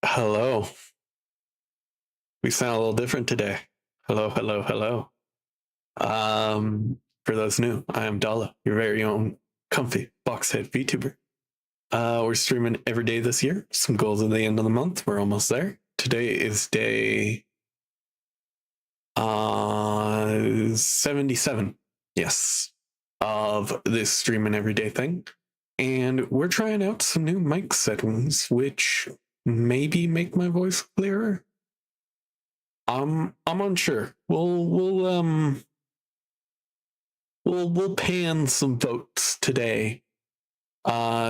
Hello. We sound a little different today. Hello, hello, hello. For those new, I am Dalah, your very own comfy boxhead VTuber. We're streaming every day this year. Some goals at the end of the month. We're almost there. Today is day 77. Yes. Of this streaming everyday thing. And we're trying out some new mic settings, which maybe make my voice clearer. I'm unsure. We'll pan some votes today.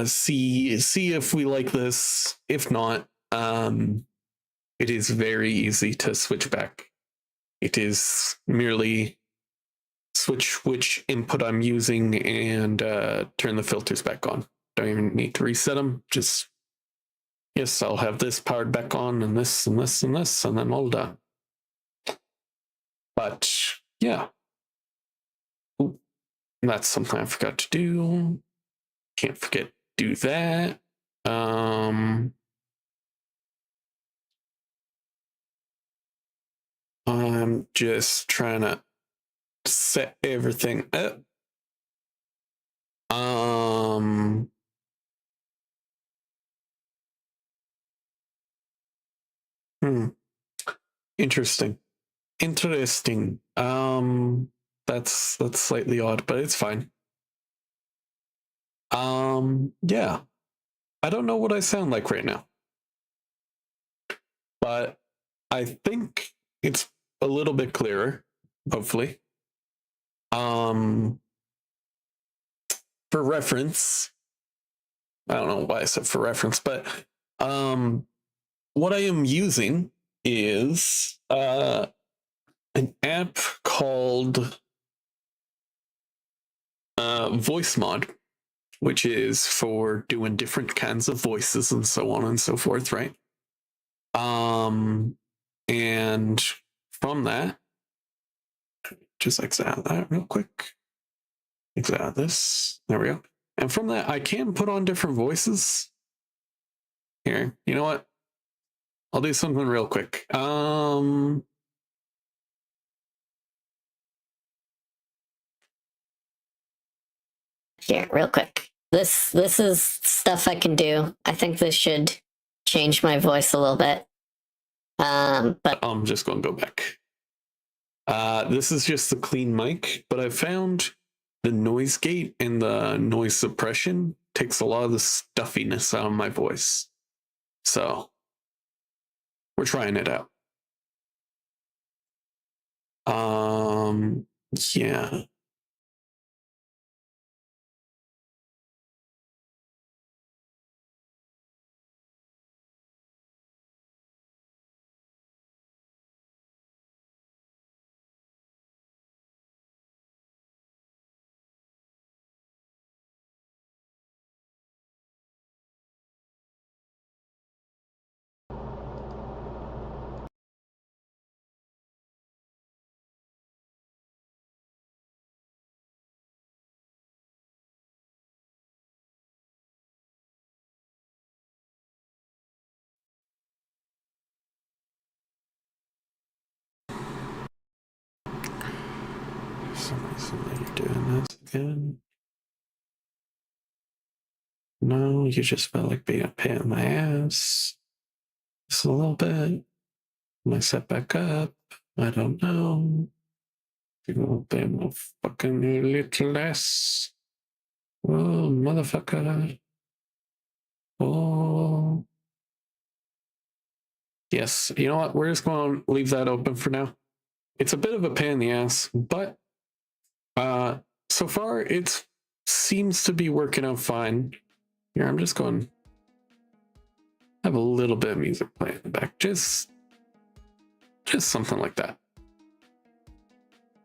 See if we like this. If not, it is very easy to switch back. It is merely switch which input I'm using and turn the filters back on. Don't even need to reset them. Just yes, I'll have this powered back on and this and this and this, and then all done. But yeah. Ooh, that's something I forgot to do. Can't forget to do that. I'm just trying to set everything up. Interesting. That's slightly odd, but it's fine. Yeah. I don't know what I sound like right now, but I think it's a little bit clearer, hopefully. For reference, I don't know why I said for reference, but what I am using is an app called Voice Mod, which is for doing different kinds of voices and so on and so forth, right? And from that, just exit out that real quick. Exit out this. There we go. And from that, I can put on different voices. Here, you know what? I'll do something real quick. Here, real quick. This is stuff I can do. I think this should change my voice a little bit. But I'm just going to go back. This is just the clean mic, but I found the noise gate and the noise suppression takes a lot of the stuffiness out of my voice. So we're trying it out. Yeah. You're doing this again. No, you just felt like being a pain in my ass. Just a little bit. Am I set back up? I don't know. A little bit more fucking little less. Oh, motherfucker. Oh. Yes, you know what? We're just going to leave that open for now. It's a bit of a pain in the ass, but so far it seems to be working out fine. Here, I'm just going to have a little bit of music playing in the back. Just something like that.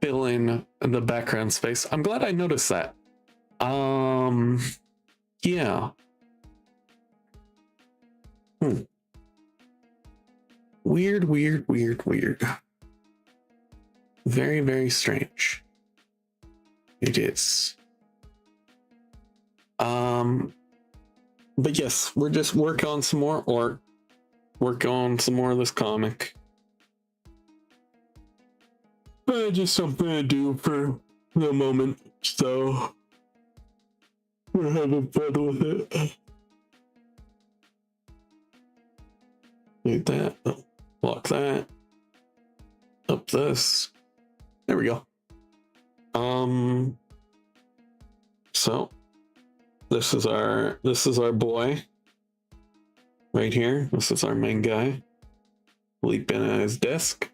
Fill in the background space. I'm glad I noticed that. Yeah. Weird. Very, very strange. It is. But yes, we're just working on some more art. work on some more of this comic. Just something to do for the moment, so we're having fun with it. Like that. Block that. Up this. There we go. So this is our boy right here. This is our main guy. Sleeping at his desk.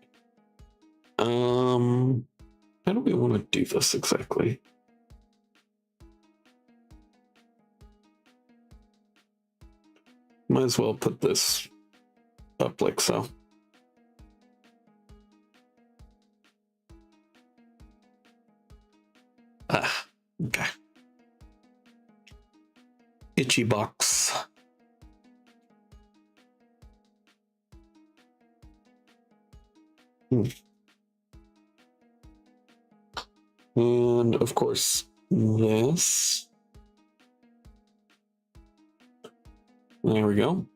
How do we want to do this exactly? Might as well put this up like so. Okay. Itchy box. And of course, this. There we go.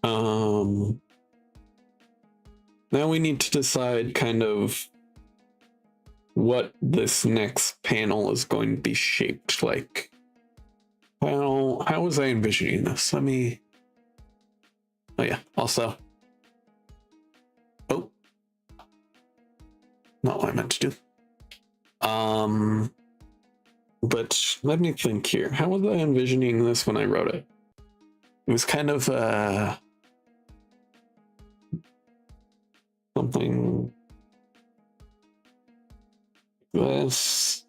Now we need to decide kind of what this next panel is going to be shaped like. How was I envisioning this? Let me. Oh yeah. Also. Oh. Not what I meant to do. But let me think here. How was I envisioning this when I wrote it? It was kind of something like this.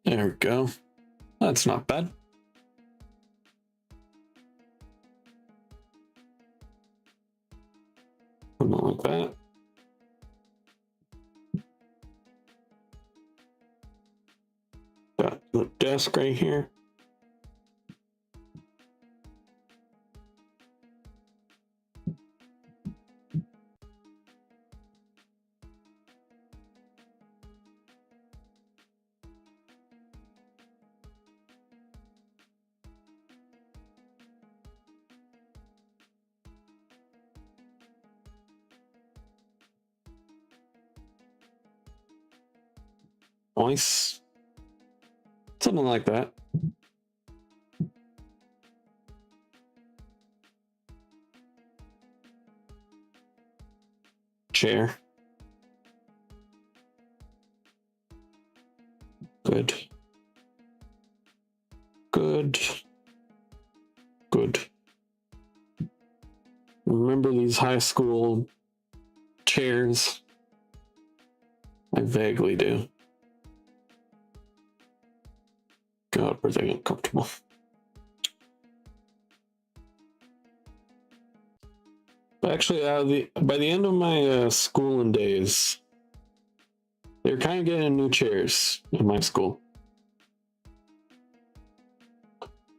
There we go. That's not bad. Something like that. Got the desk right here. Nice. Something like that. Chair. Good. Good. Good. Remember these high school chairs? I vaguely do. God, were they uncomfortable. Actually, by the end of my schooling days, they were kind of getting new chairs in my school.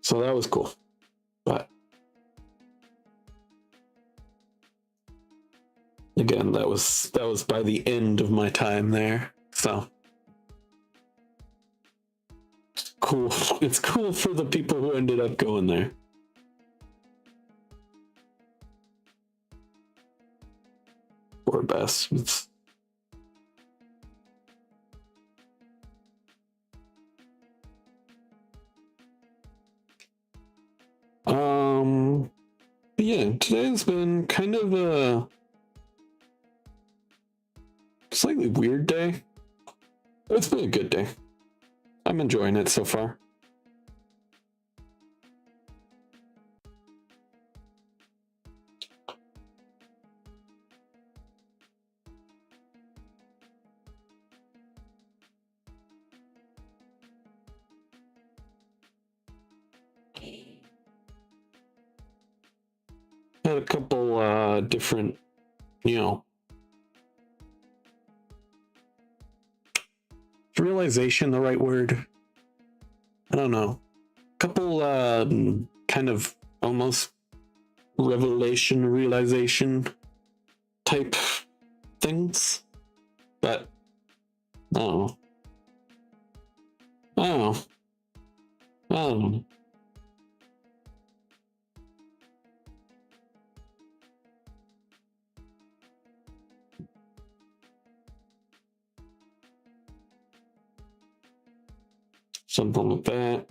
So that was cool. But again, that was by the end of my time there. So cool. It's cool for the people who ended up going there. Poor bastards. Yeah, today's been kind of a slightly weird day. It's been a good day. I'm enjoying it so far. Had a couple different, realization the right word? I don't know. Couple kind of almost realization type things, but I don't know. I don't know. I don't know. Something like that.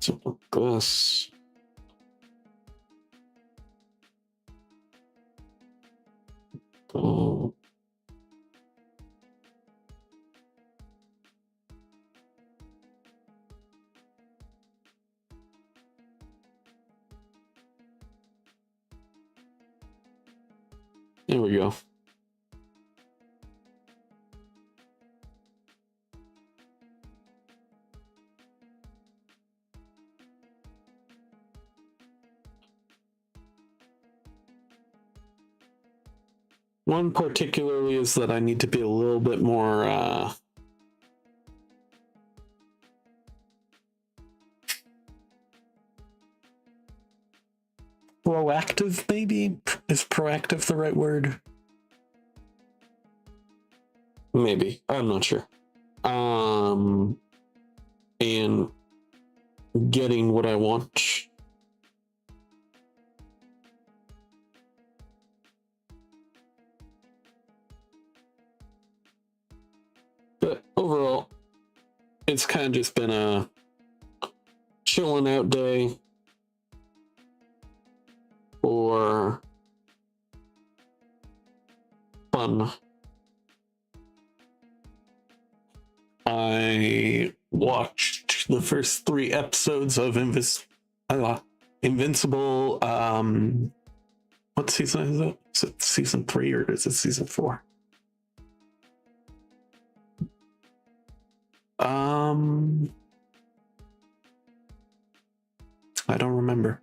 Something like this. Oh. There we go. One particularly is that I need to be a little bit more proactive, maybe? Is proactive the right word? Maybe. I'm not sure. And getting what I want. But overall, it's kind of just been a chilling out day or fun. I watched the first 3 episodes of Invincible. What season is it? Is it season 3 or is it season 4? I don't remember.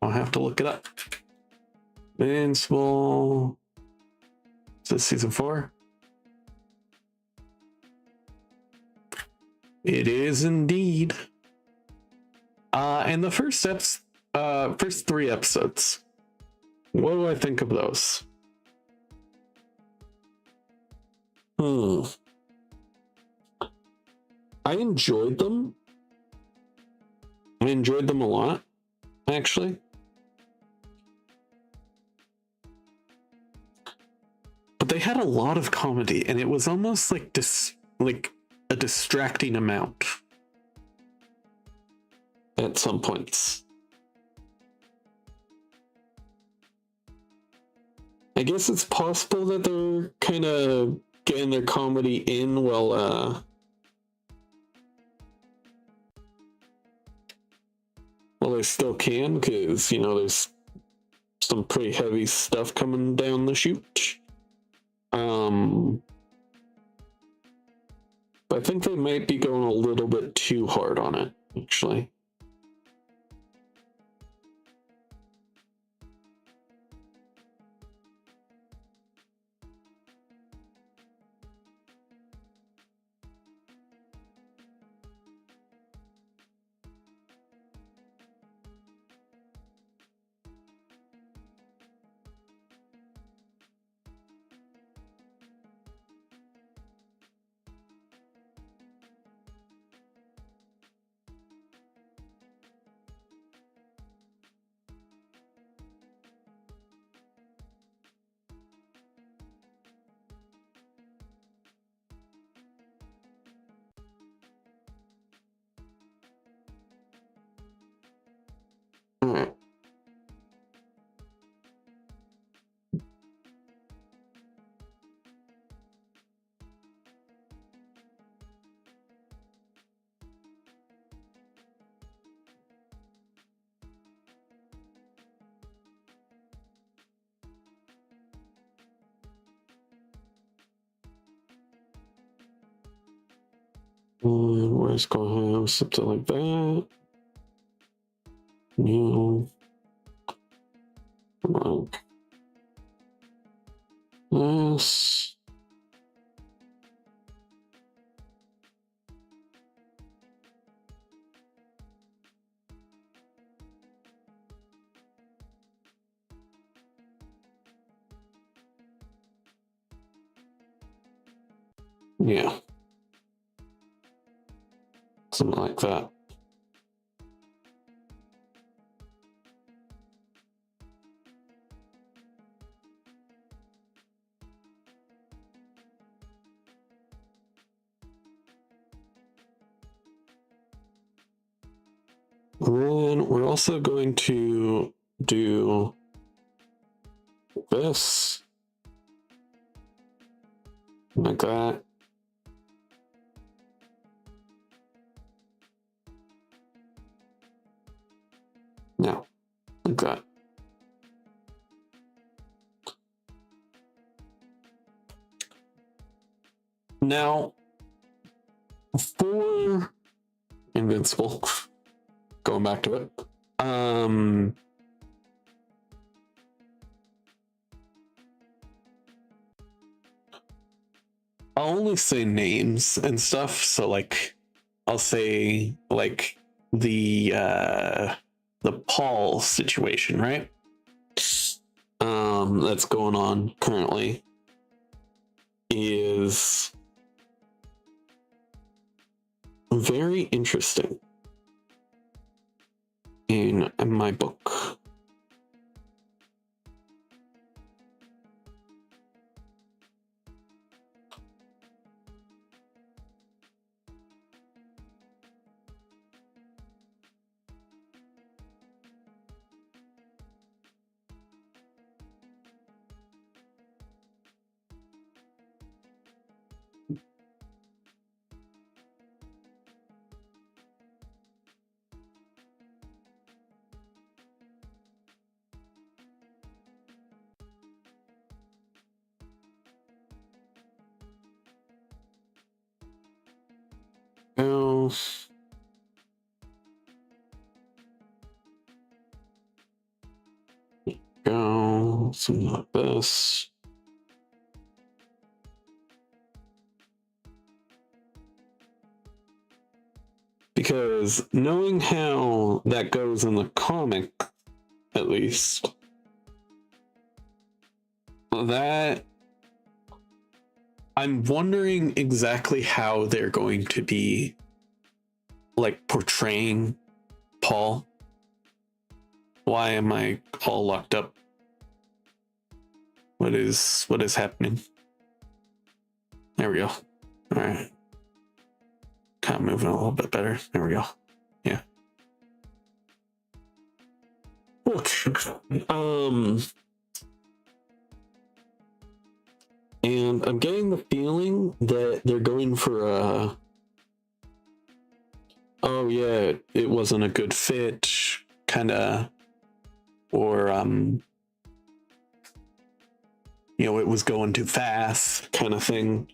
I'll have to look it up. Invincible. Is this season 4? It is indeed. And the first 3 episodes. What do I think of those? I enjoyed them. I enjoyed them a lot, actually. But they had a lot of comedy, and it was almost like a distracting amount at some points. I guess it's possible that they're kind of getting their comedy in while they still can, because there's some pretty heavy stuff coming down the chute. But I think they might be going a little bit too hard on it, actually. Alright. And where's going to have something like that? No. Come on. Yes. Yeah. Something like that. Then we're also going to do this. Like that. No, like that. Now, for Invincible, going back to it, I'll only say names and stuff. So like, I'll say like the Paul situation, right? That's going on currently is very interesting in my book. Now, go something like this. Because knowing how that goes in the comic, at least, that I'm wondering exactly how they're going to be like portraying Paul. Why am I all locked up? What is happening? There we go. All right. Kind of moving a little bit better. There we go. Yeah. Okay. And I'm getting the feeling that they're going for a, oh yeah, it wasn't a good fit, kind of, or you know, it was going too fast, kind of thing.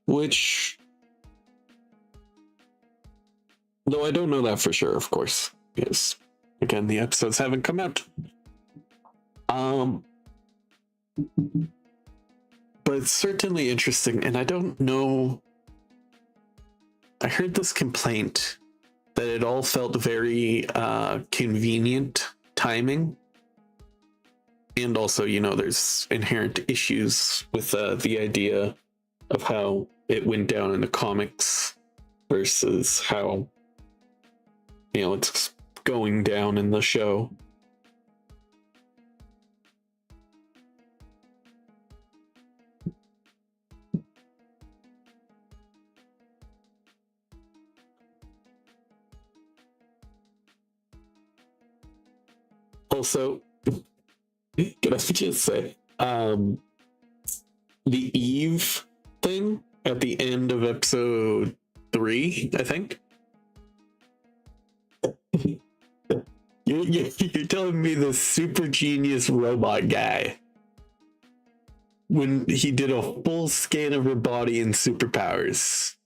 Which, though I don't know that for sure, of course, because again, the episodes haven't come out. But it's certainly interesting, and I don't know. I heard this complaint that it all felt very convenient timing. And also, you know, there's inherent issues with the idea of how it went down in the comics versus how, you know, it's going down in the show. Also, can I just say, the Eve thing at the end of episode 3, I think. You're telling me the super genius robot guy, when he did a full scan of her body and superpowers,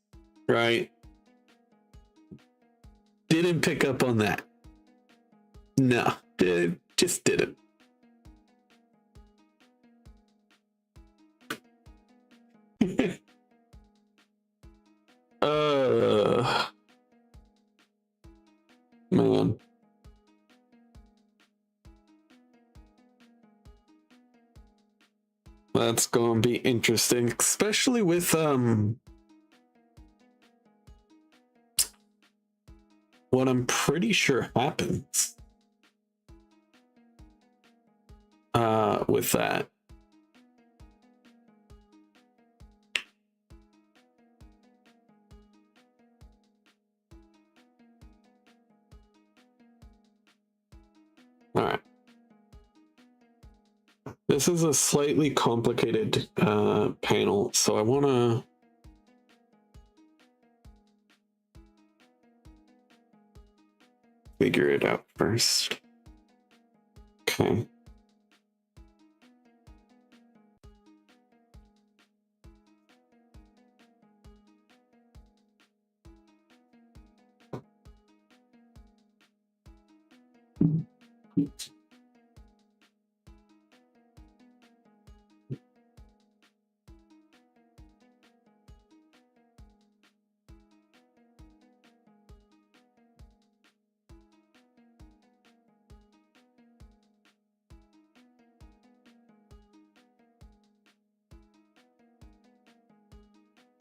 Right. Didn't pick up on that. No, just didn't. Man. That's gonna be interesting, especially with what I'm pretty sure happens with that. All right. This is a slightly complicated panel, so I want to figure it out first. Okay.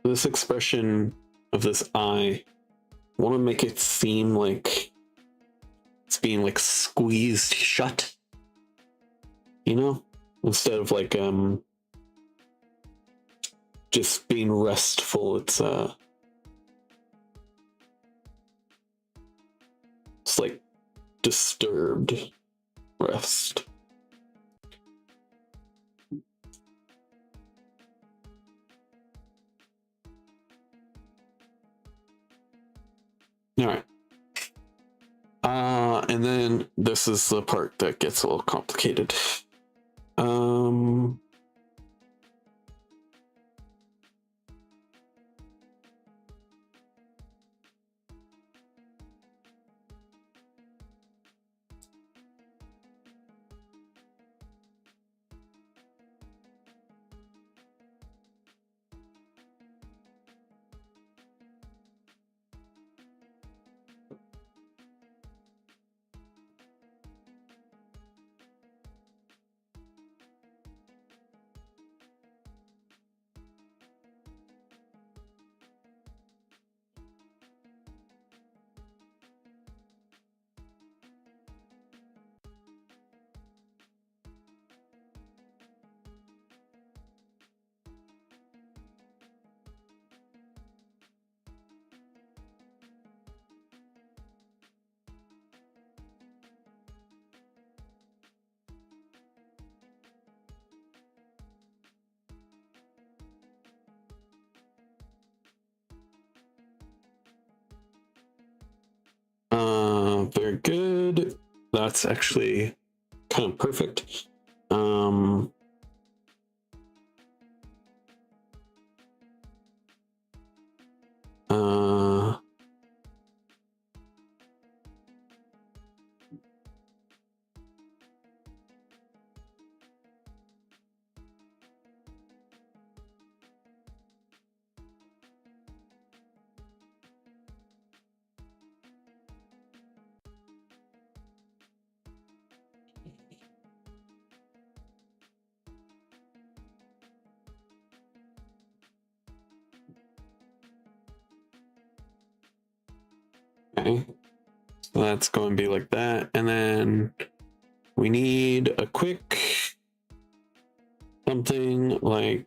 This expression of this eye, I want to make it seem like it's being like squeezed shut, you know, instead of like just being restful. It's like disturbed rest. All right. And then this is the part that gets a little complicated. Very good. That's actually kind of perfect. Okay, so that's going to be like that, and then we need a quick something like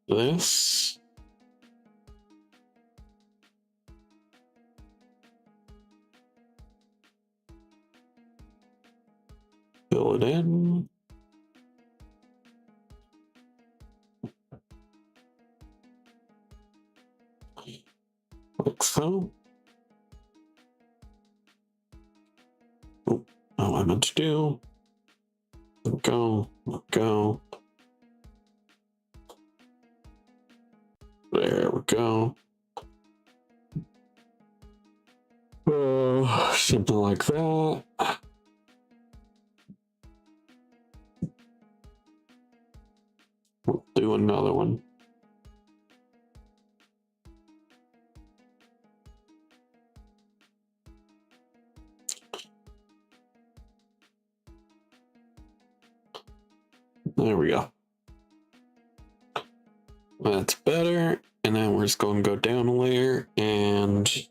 this. Fill it in. Like so. Oh, I meant to do. Go. go. Something like that. We'll do another one. There we go. That's better. And then we're just going to go down a layer and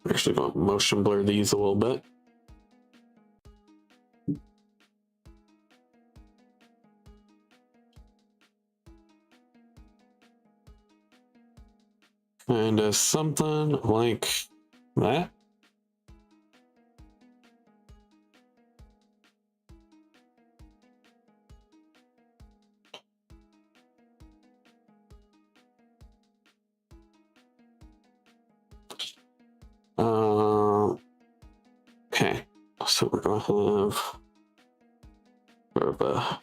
actually going to motion blur these a little bit. And something like that. Okay, so we're going to have sort of a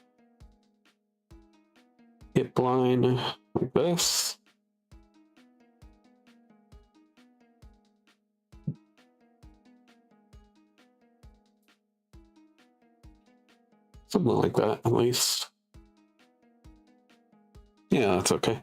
hip line like this. Something like that, at least. Yeah, that's okay.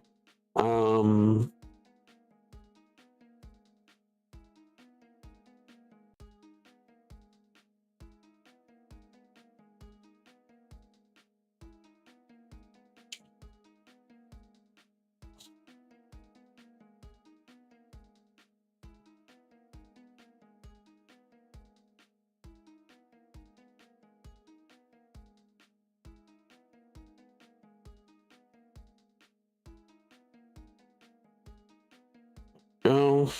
Go.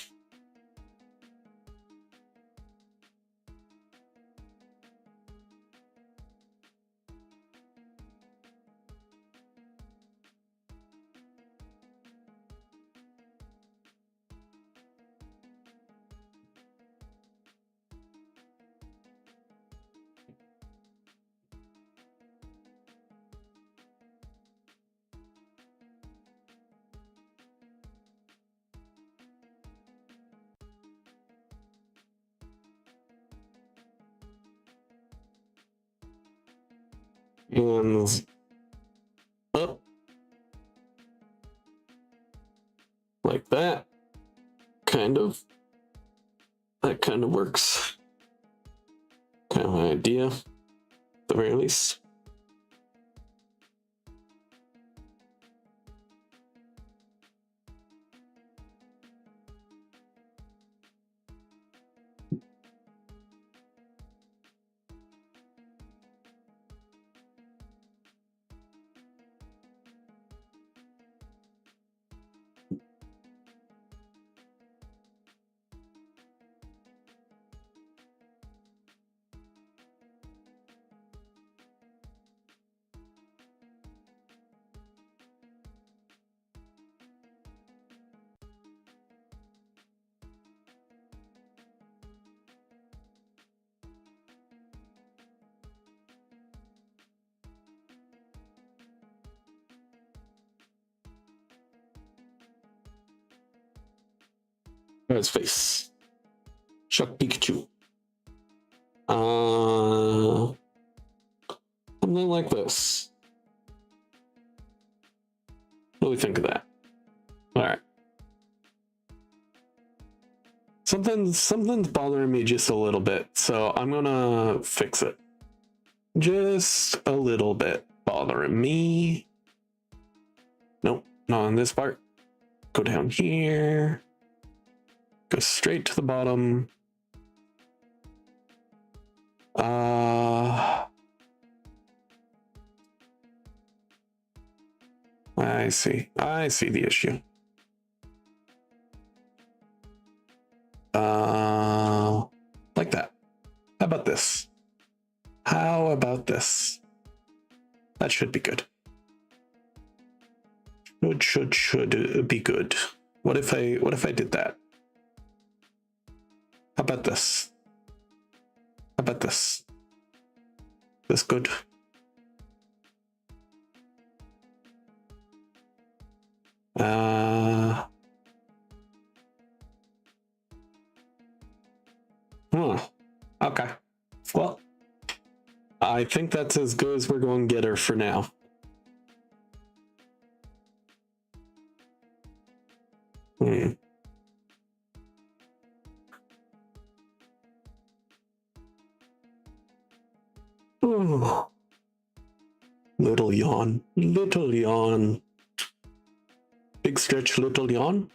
And up. Like that. Kind of. That kind of works. Kind of an idea, at the very least. His face. Chuck Pikachu. Something like this. What do we think of that? All right. Something's bothering me just a little bit, so I'm gonna fix it. Just a little bit bothering me. Nope, not on this part. Go down here. Go straight to the bottom. I see. I see the issue. Like that. How about this? How about this? That should be good. Should be good. What if I did that? How about this? How about this? This good? Okay. Well, I think that's as good as we're going to get her for now. Oh. Little yawn. Little yawn. Big stretch, little yawn.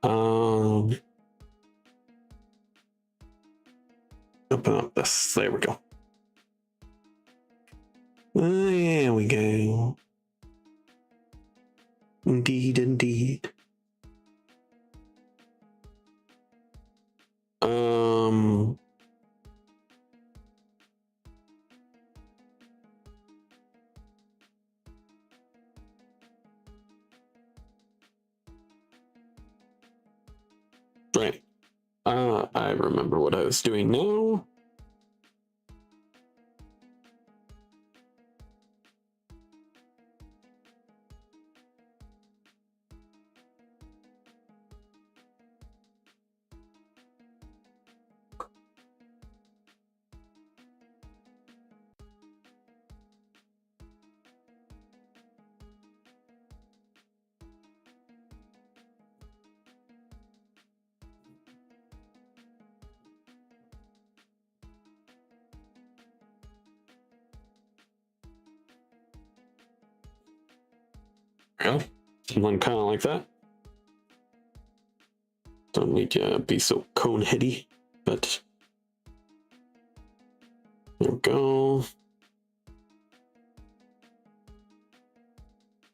Open up this. There we go. There we go. Indeed, indeed. Right. I remember what I was doing now. Yeah, something kind of like that. Don't need to be so cone heady, but there we go.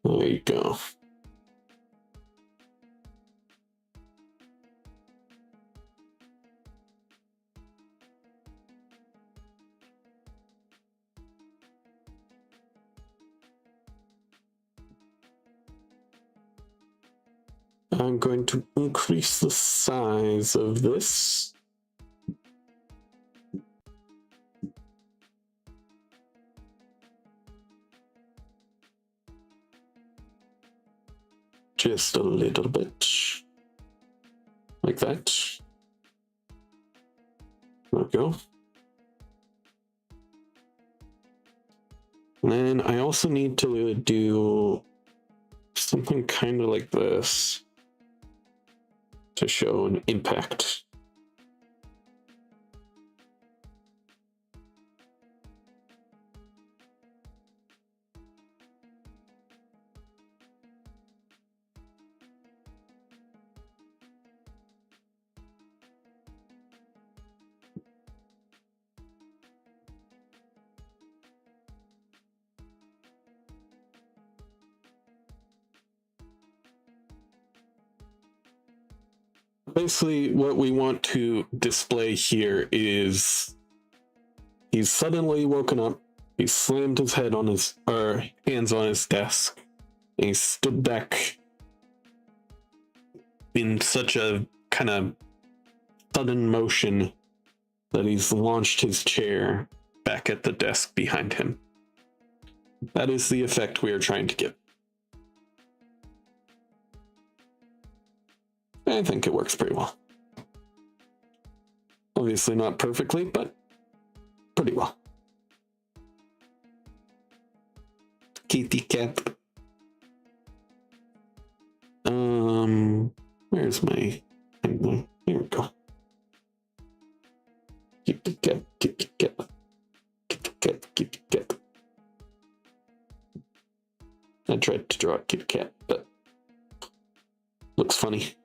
There you go. I'm going to increase the size of this. Just a little bit. Like that. There we go. And then I also need to do something kind of like this to show an impact. Basically, what we want to display here is he's suddenly woken up, he slammed his head on his, or hands on his desk, and he stood back in such a kind of sudden motion that he's launched his chair back at the desk behind him. That is the effect we are trying to get. I think it works pretty well. Obviously not perfectly, but pretty well. Kitty cat. Where's my... Here we go. Kitty cat, kitty cat. Kitty cat, kitty cat. I tried to draw a kitty cat, but looks funny.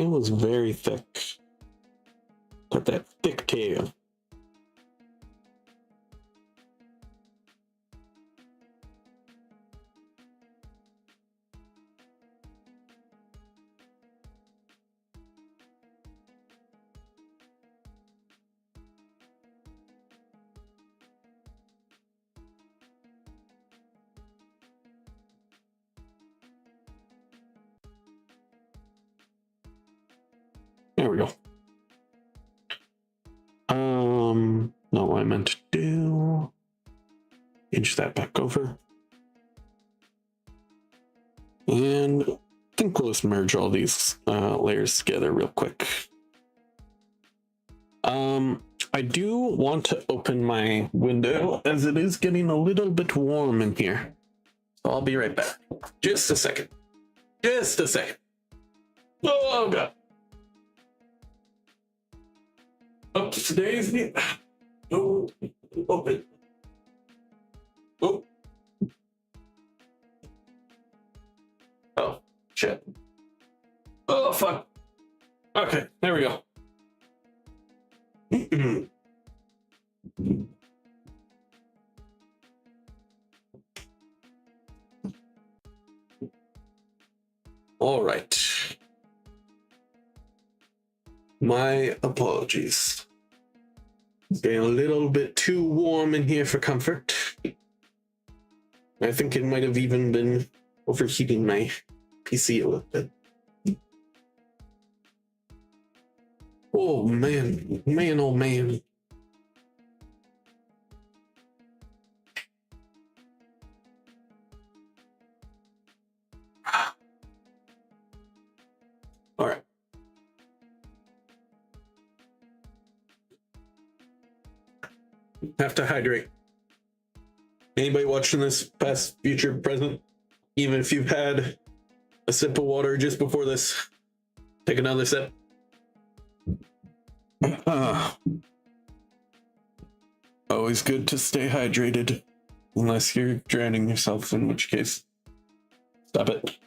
It was very thick. Got that thick tail. There we go. Not what I meant to do. Inch that back over. And I think we'll just merge all these layers together real quick. I do want to open my window as it is getting a little bit warm in here. So I'll be right back. Just a second. Just a second. Oh, God. Up to today's need. Oh, open. Oh. Oh, shit. Oh, fuck. Okay, there we go. All right. My apologies. It's getting a little bit too warm in here for comfort. I think it might have even been overheating my PC a little bit. Oh man, oh man. All right. Have to hydrate. Anybody watching this, past, future, present, even if you've had a sip of water just before this, take another sip. Always good to stay hydrated, unless you're drowning yourself, in which case, stop it.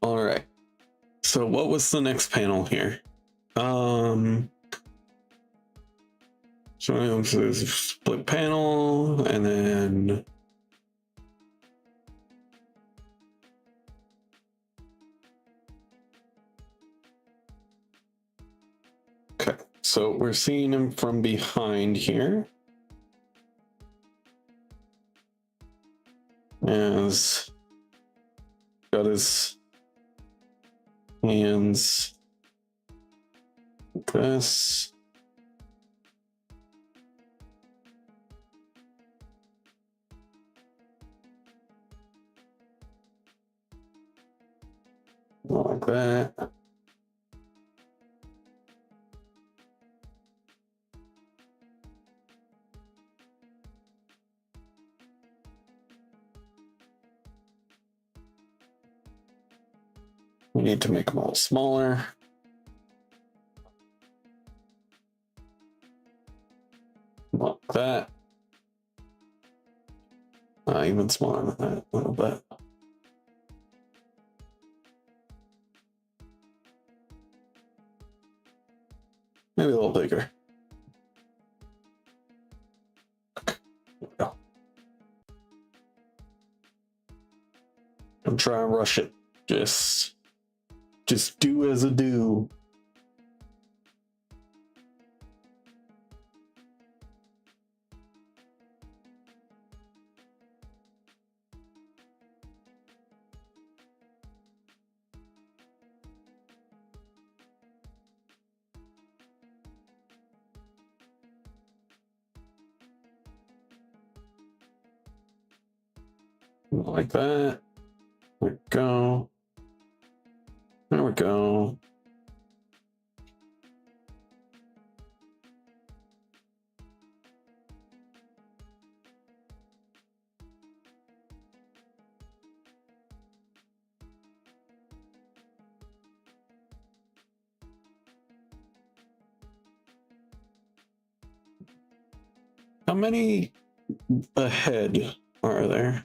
All right. So what was the next panel here? So there's a split panel, and then okay. So we're seeing him from behind here. As got his hands like this. Like that. We need to make them all smaller. Like that. Even smaller than that, a little bit. Maybe a little bigger. Okay. There we go. Don't try and rush it. Just do as a do. Like that. There we go. There we go. How many ahead are there?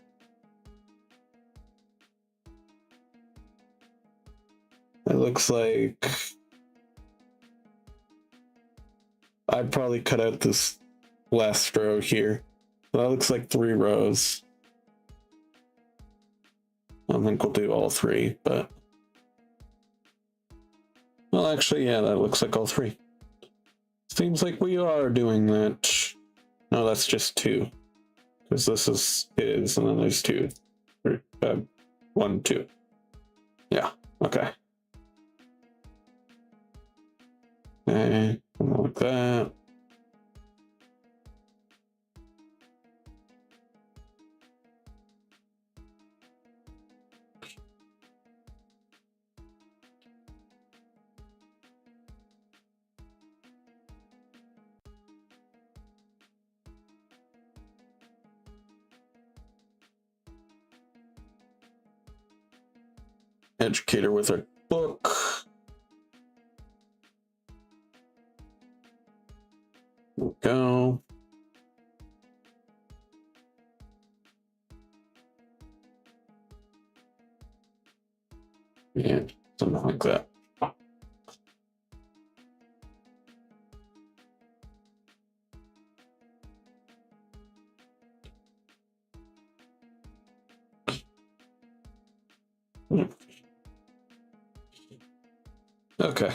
It looks like I'd probably cut out this last row here. That looks like 3 rows. I don't think we'll do all 3, but... Well, actually, yeah, that looks like all 3. Seems like we are doing that. No, that's just 2. Because this is his, and then there's 2. 1, 2. Yeah, okay. Okay, like that. Educator with a book. There we go. Yeah, something like that. Okay.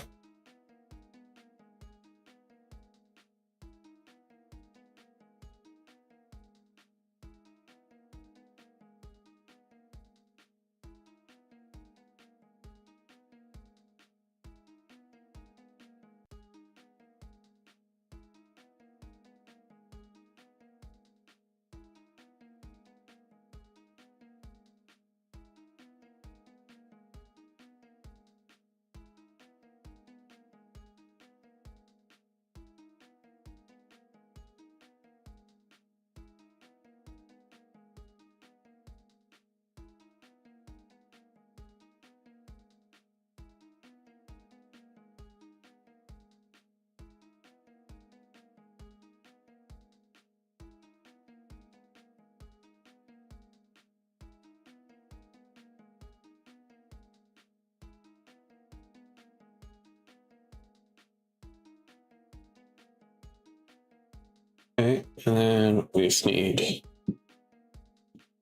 Okay, and then we just need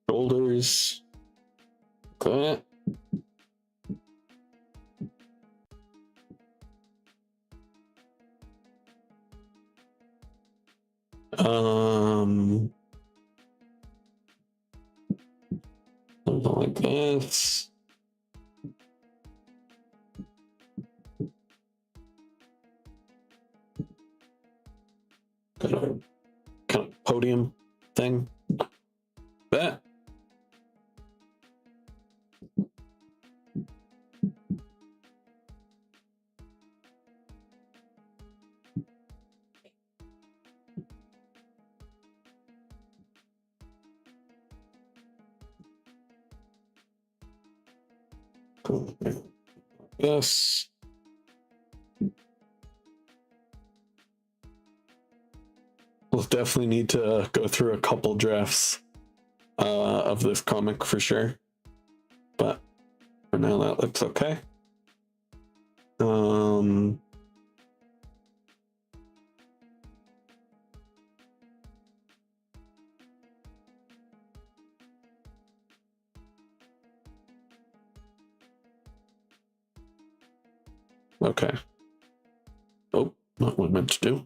shoulders. That. Something like this. Kind of podium thing. That. Yes. We'll definitely need to go through a couple drafts of this comic for sure. But for now, that looks okay. Okay. Oh, not what I meant to do.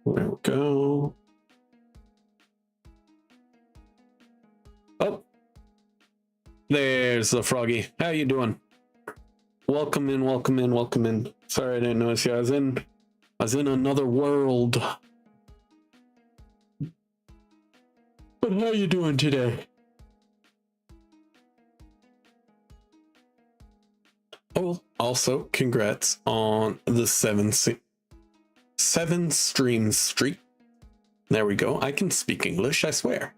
There we go. Oh, there's the froggy. How you doing? Welcome in, welcome in, welcome in. Sorry I didn't notice you. I was in another world. But how you doing today? Oh, also, congrats on the 7 stream streak. There we go. I can speak English, I swear.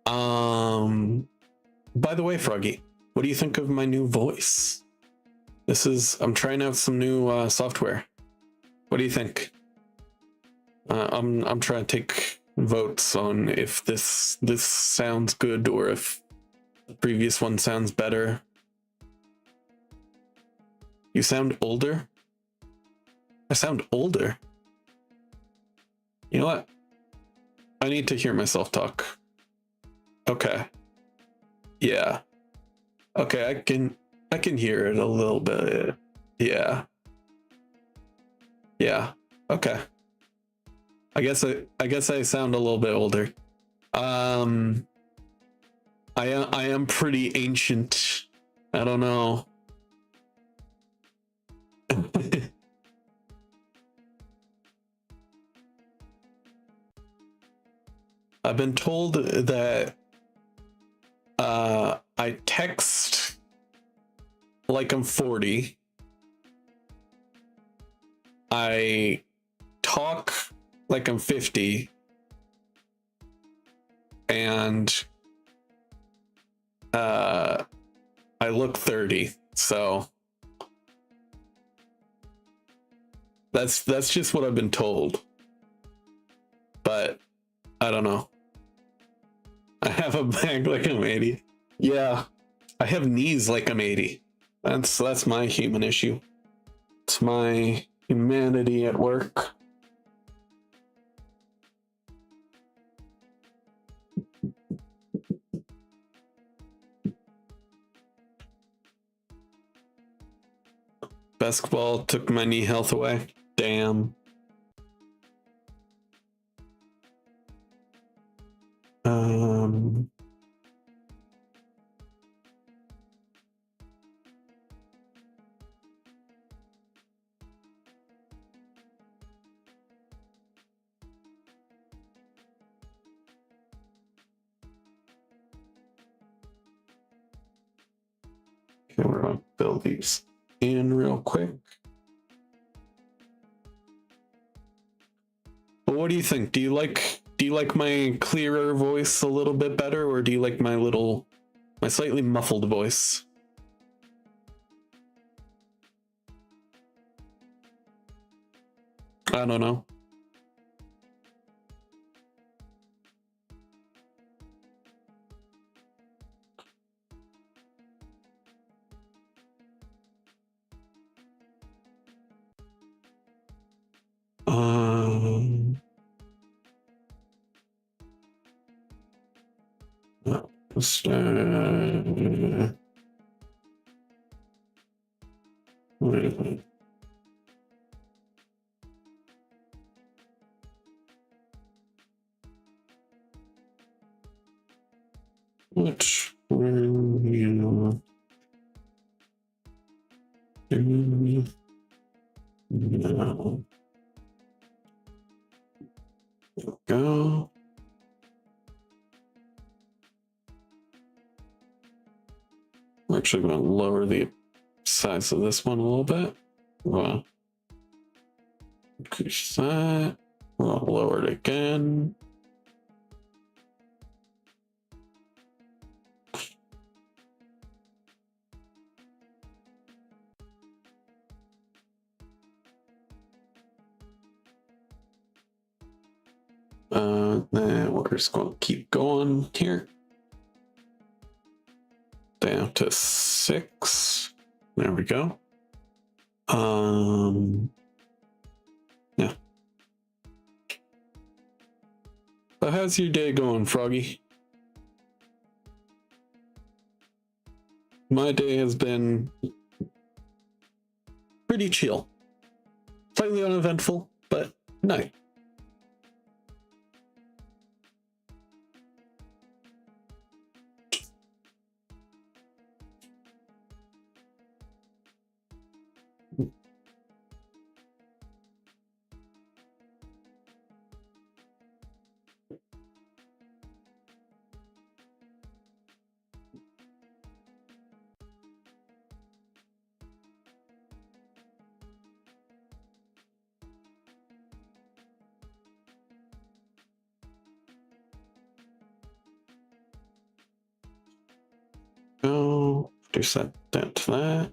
By the way, Froggy, what do you think of my new voice? I'm trying out some new software. What do you think? I'm trying to take votes on if this sounds good or if the previous one sounds better. You sound older? I sound older. You know what? I need to hear myself talk. Okay. Yeah. Okay, I can hear it a little bit. Yeah. Yeah. Okay. I guess I sound a little bit older. I am pretty ancient. I don't know. I've been told that I text like I'm 40. I talk like I'm 50. And I look 30. So that's just what I've been told. But I don't know. I have a back like I'm 80. Yeah. I have knees like I'm 80. That's my human issue. It's my humanity at work. Basketball took my knee health away. Damn. Okay, we're gonna build these in real quick. But what do you think? Do you like my clearer voice a little bit better, or do you like my slightly muffled voice? I don't know. Which will you do now? Go. I'm actually going to lower the size of this one a little bit. Well, increase that. I'll lower it again. Then we're just going to keep going here. Down to 6. There we go. Yeah. So how's your day going, Froggy? My day has been pretty chill. Slightly uneventful, but nice. Go, reduce that down to that.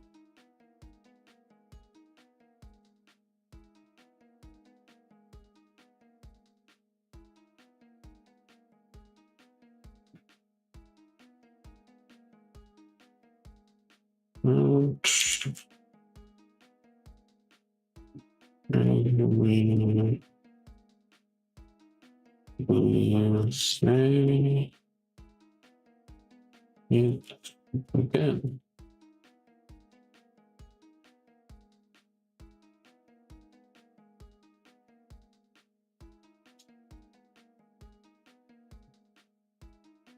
Say it again.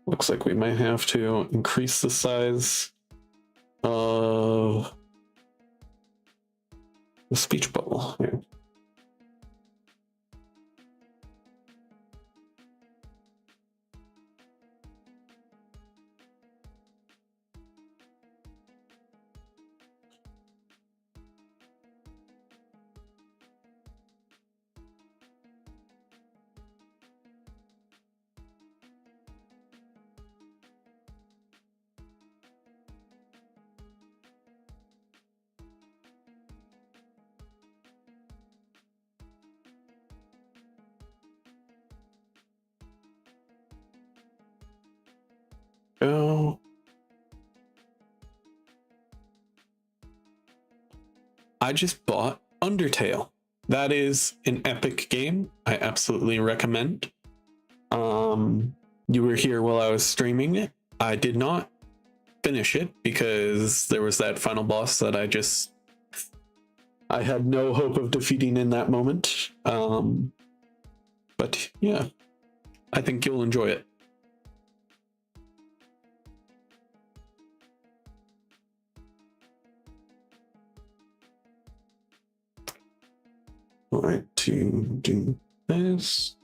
Looks like we might have to increase the size of the speech bubble here. Go. I just bought Undertale. That is an epic game. I absolutely recommend. You were here while I was streaming it. I did not finish it because there was that final boss that I had no hope of defeating in that moment. But yeah, I think you'll enjoy it. All right, to do this.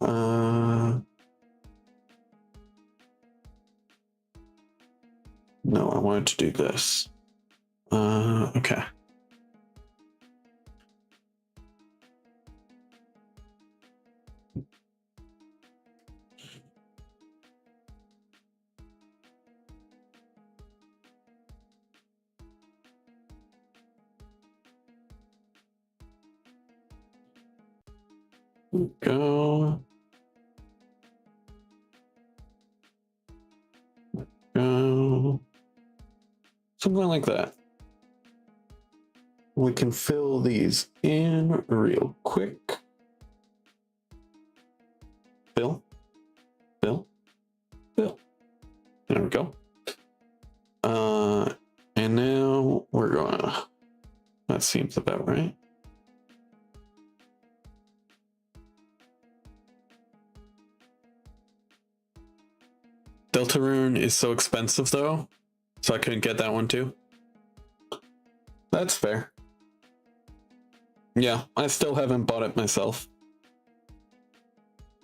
No, I wanted to do this. Okay. Go. Go. Something like that. We can fill these in real quick. Fill. Fill. Fill. There we go. And now we're gonna, that seems about right. Deltarune is so expensive though, so I couldn't get that one too. That's fair. Yeah, I still haven't bought it myself.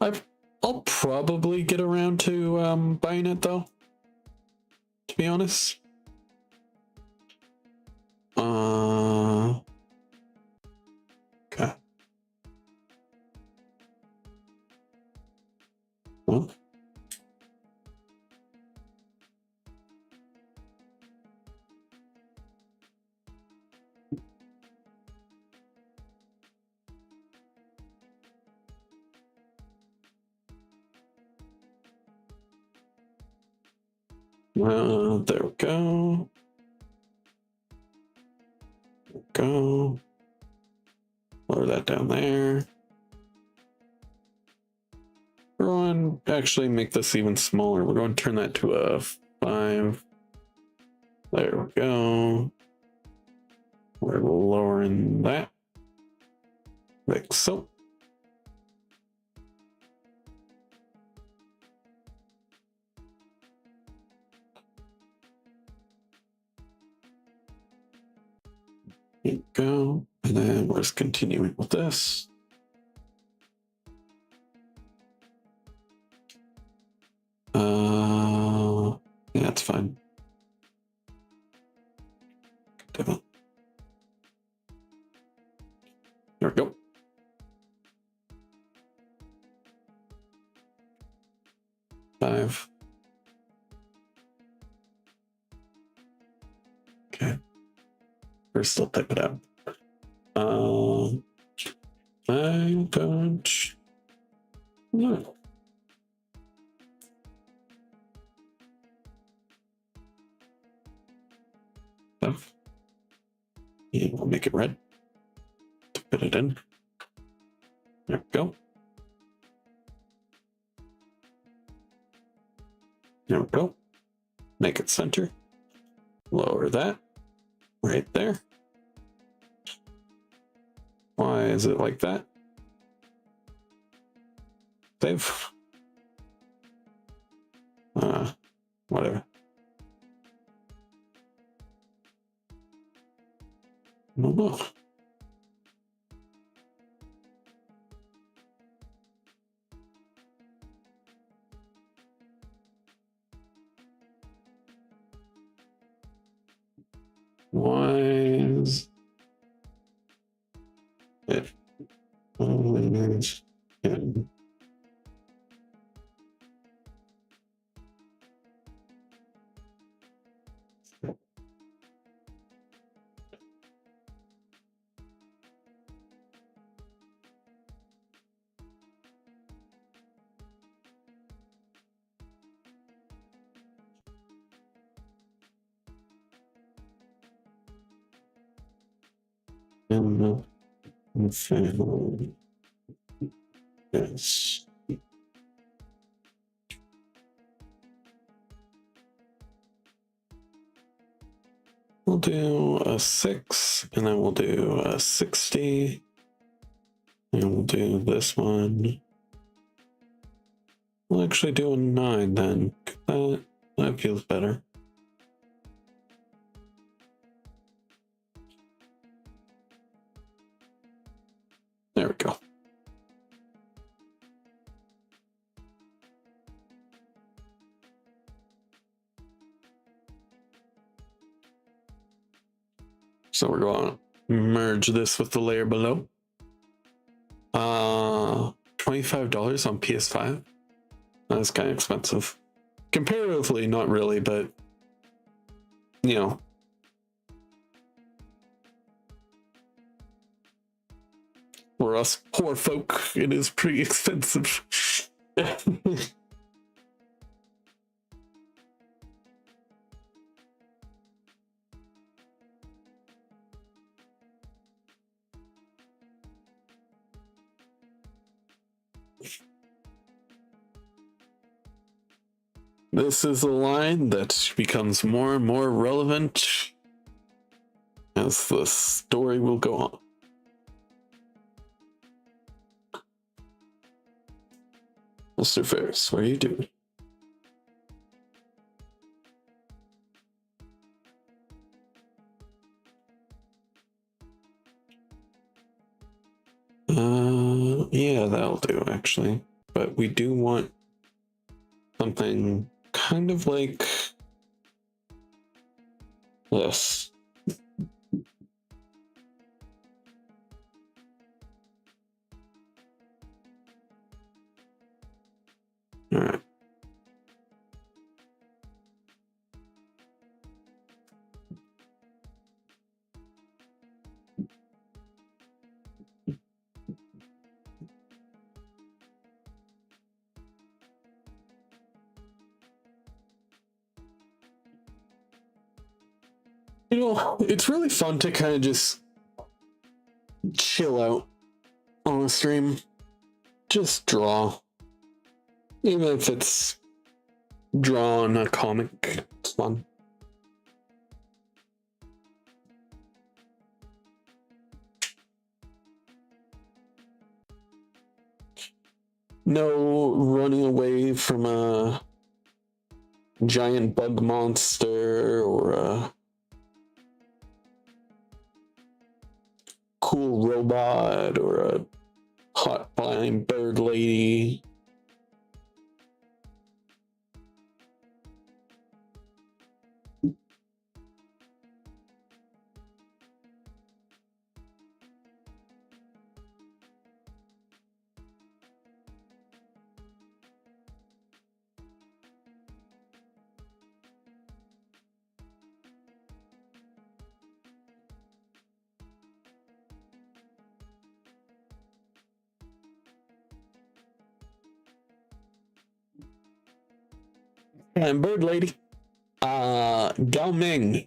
I'll probably get around to buying it though, to be honest. Okay. Well. There we go. Go. Lower that down there. We're going to actually make this even smaller. We're going to turn that to a 5. There we go. We're lowering that. Like so. There you go. And then we're just continuing with this. Yeah, it's fine. There we go. Five. Okay. First, I'll type it out. I don't know. And we'll make it red to fit it in. There we go. There we go. Make it center. Lower that right there. Why is it like that? Save. Whatever. No. Why is it always in? In the family. Yes. We'll do a 6, and then we'll do a 60, and we'll do this one. We'll actually do a 9 then. That feels better. There we go. So we're going to merge this with the layer below. $25 on PS5. That's kind of expensive. Comparatively, not really, but you know. For us poor folk, it is pretty expensive. This is a line that becomes more and more relevant as the story will go on. Mr. Ferris, what are you doing? Yeah, that'll do actually. But we do want something kind of like this. All right. You know, it's really fun to kind of just chill out on a stream. Just draw. Even if it's drawn a comic, it's fun. No running away from a giant bug monster or a cool robot or a hot flying bird lady. And bird lady. Gao Ming.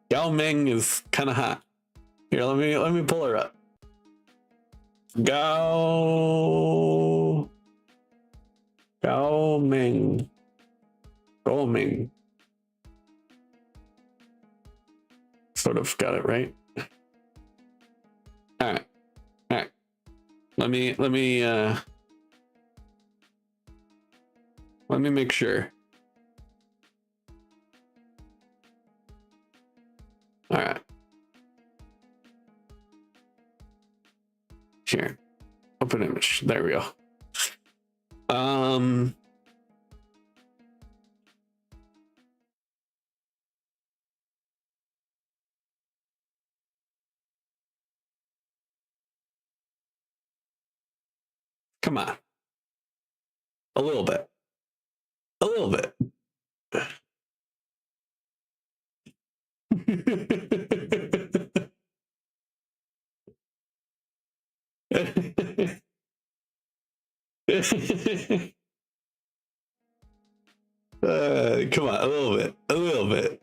Gao Ming is kind of hot. Here, let me pull her up. Gao Ming. Gao Ming. Sort of got it right. All right. Let me make sure. All right. Here. Open image. There we go. Come on. A little bit. A little bit. Come on, a little bit. A little bit.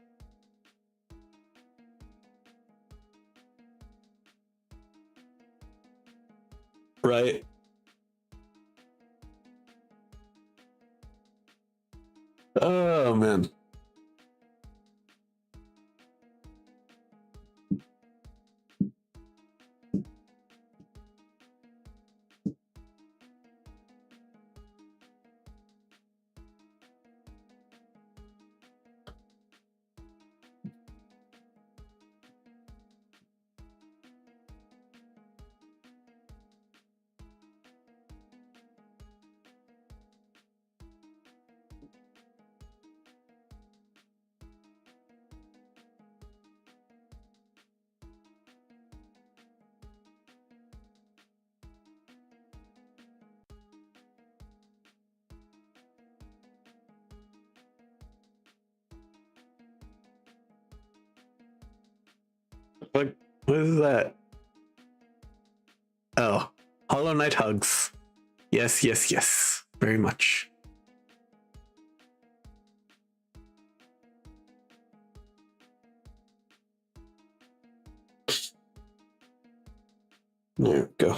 Right? Oh, man. What is that? Oh, Hollow Knight hugs. Yes, yes, yes. Very much. There we go.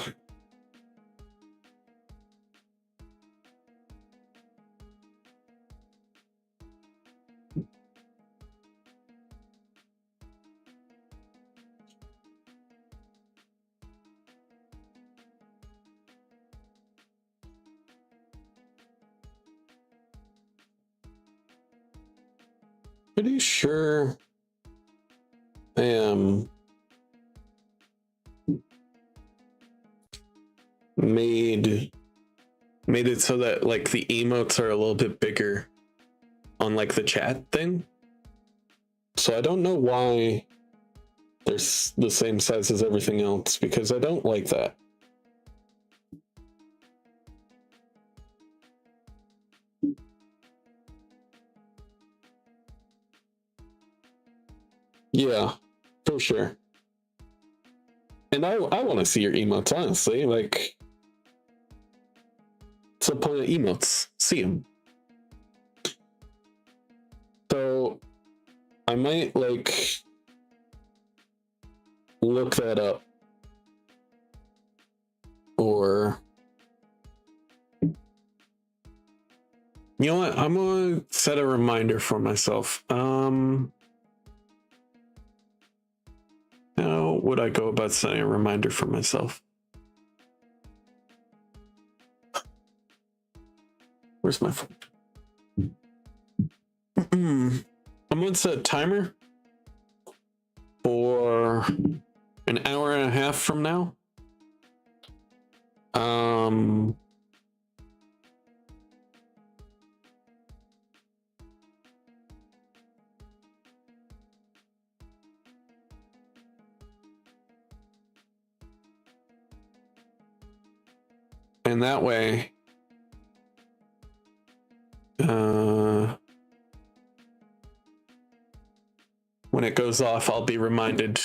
Pretty sure I am made it so that like the emotes are a little bit bigger on like the chat thing. So I don't know why they're the same size as everything else, because I don't like that. Yeah, for sure. And I want to see your emotes, honestly. Like, what's the point of emotes? See them. So, I might, like, look that up. Or, you know what? I'm going to set a reminder for myself. How would I go about setting a reminder for myself? Where's my phone? I'm going to set a timer for an hour and a half from now. And that way, when it goes off, I'll be reminded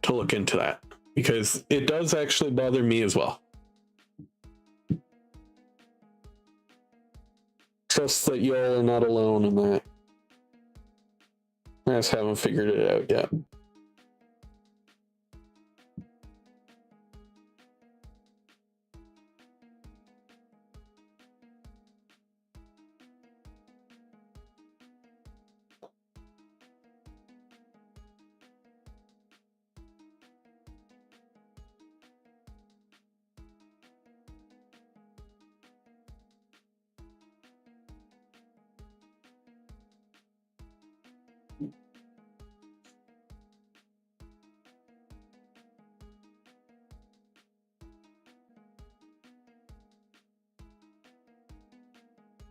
to look into that, because it does actually bother me as well. Trust that y'all are not alone in that. I just haven't figured it out yet.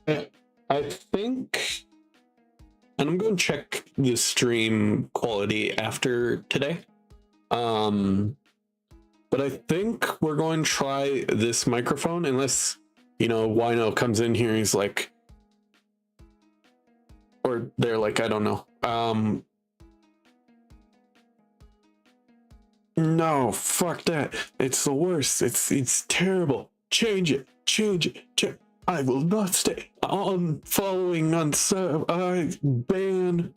I think, and I'm going to check the stream quality after today. But I think we're going to try this microphone, unless, Wino comes in here. He's like, or they're like, I don't know. No, fuck that. It's the worst. It's terrible. Change it. I will not stay on following on sub. I ban,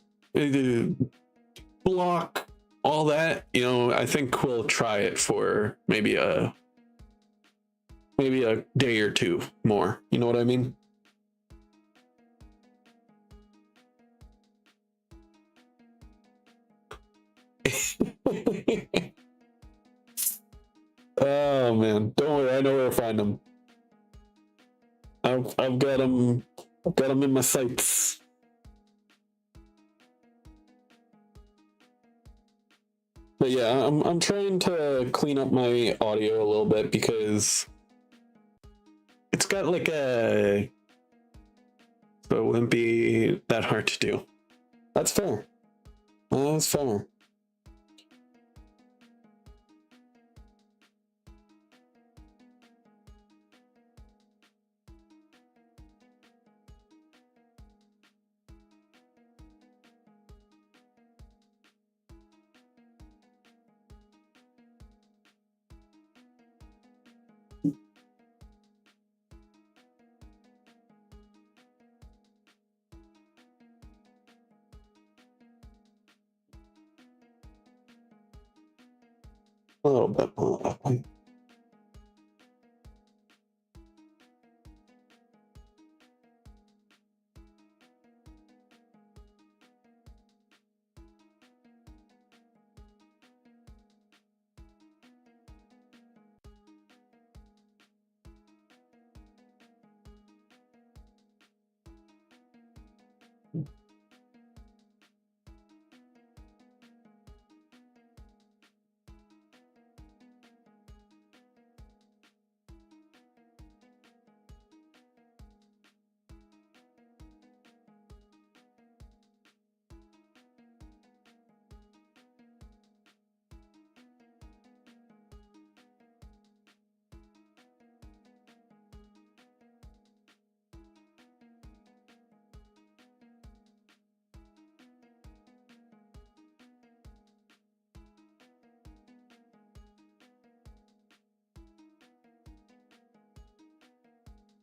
block, all that. I think we'll try it for maybe a day or two more. You know what I mean? Oh man, don't worry. I know where to find them. I've got them. I've got them in my sights. But yeah, I'm trying to clean up my audio a little bit because it's got like a, so it wouldn't be that hard to do. That's fair. That's fair. A little bit more that way.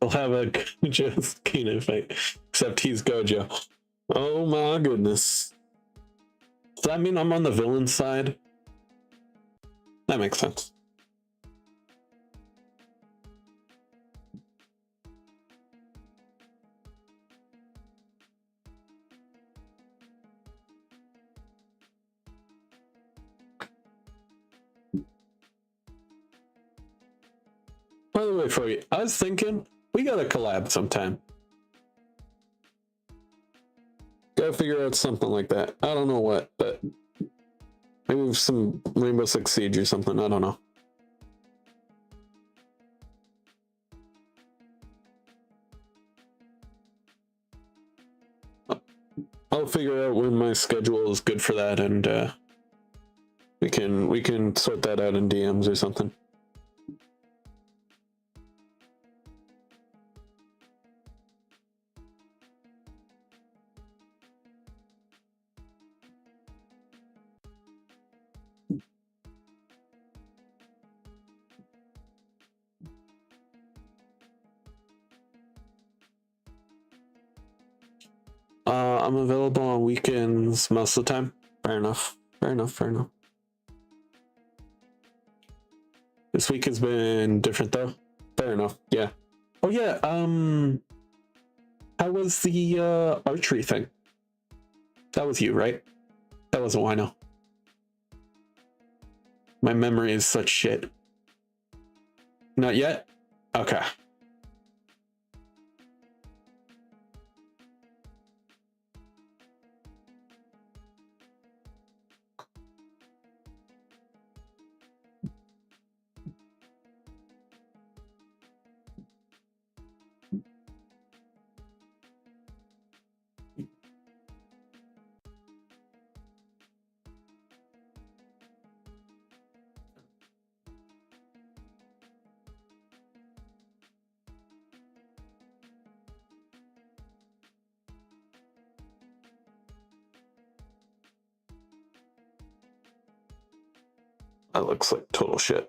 He'll have a Gojo Kino fight, except he's Gojo. Oh my goodness. Does that mean I'm on the villain side? That makes sense. By the way, Froggy, I was thinking we gotta collab sometime. Gotta figure out something like that. I don't know what, but maybe some Rainbow Six Siege or something. I don't know. I'll figure out when my schedule is good for that, and we can sort that out in DMs or something. I'm available on weekends most of the time. Fair enough. This week has been different though. Fair enough. Yeah. Oh yeah. How was the archery thing? That was you, right? That wasn't Wino. My memory is such shit. Not yet? Okay. That looks like total shit.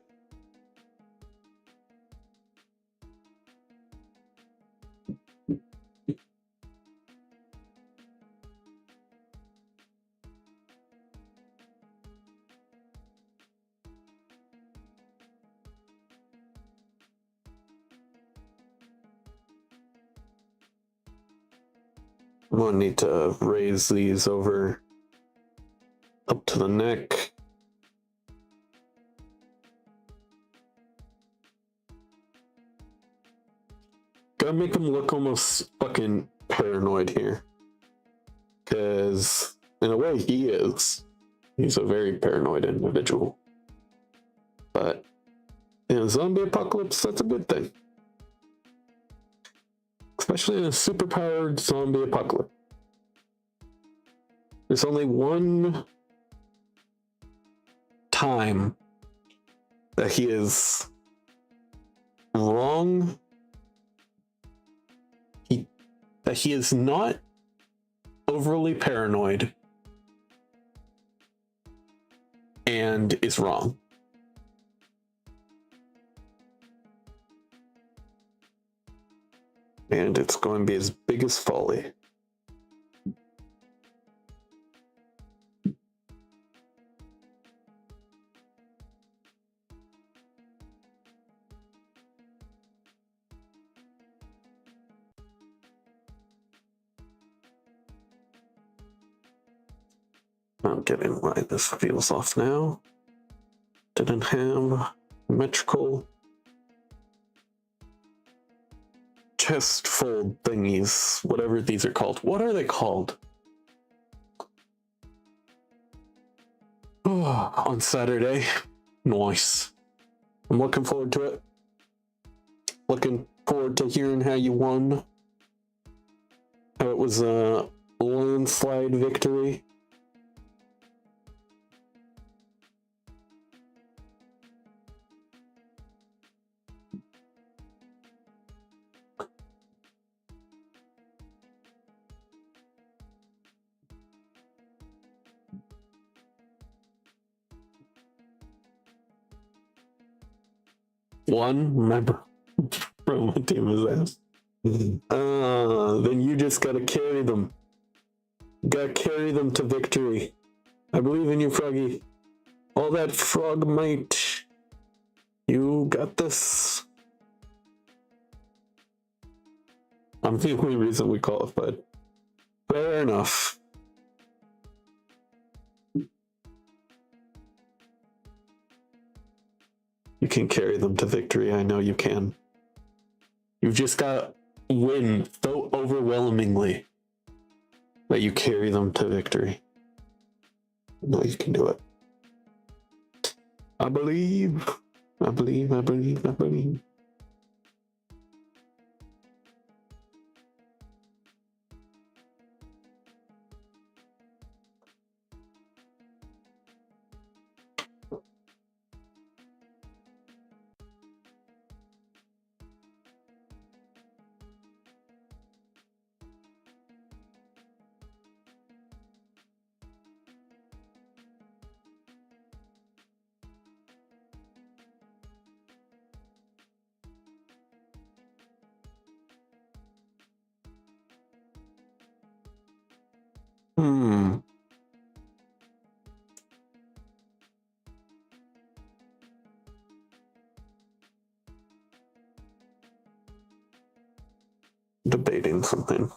I'm gonna need to raise these over up to the neck. Gotta make him look almost fucking paranoid here. Because, in a way, he is. He's a very paranoid individual. But, in a zombie apocalypse, that's a good thing. Especially in a superpowered zombie apocalypse. There's only one time that he is wrong. That he is not overly paranoid and is wrong. And it's going to be his biggest folly. I'm getting why this feels off now. Didn't have metrical chest fold thingies, whatever these are called. What are they called? Oh, on Saturday. Nice. I'm looking forward to it. Looking forward to hearing how you won. How it was a landslide victory. One member from my team is ass. Then you just gotta carry them. Gotta carry them to victory. I believe in you, Froggy. All that frog might. You got this. I'm the only reason we qualified. Fair enough. You can carry them to victory. I know you can. You've just got to win so overwhelmingly that you carry them to victory. I know you can do it. I believe. I believe, I believe, I believe. Debating something.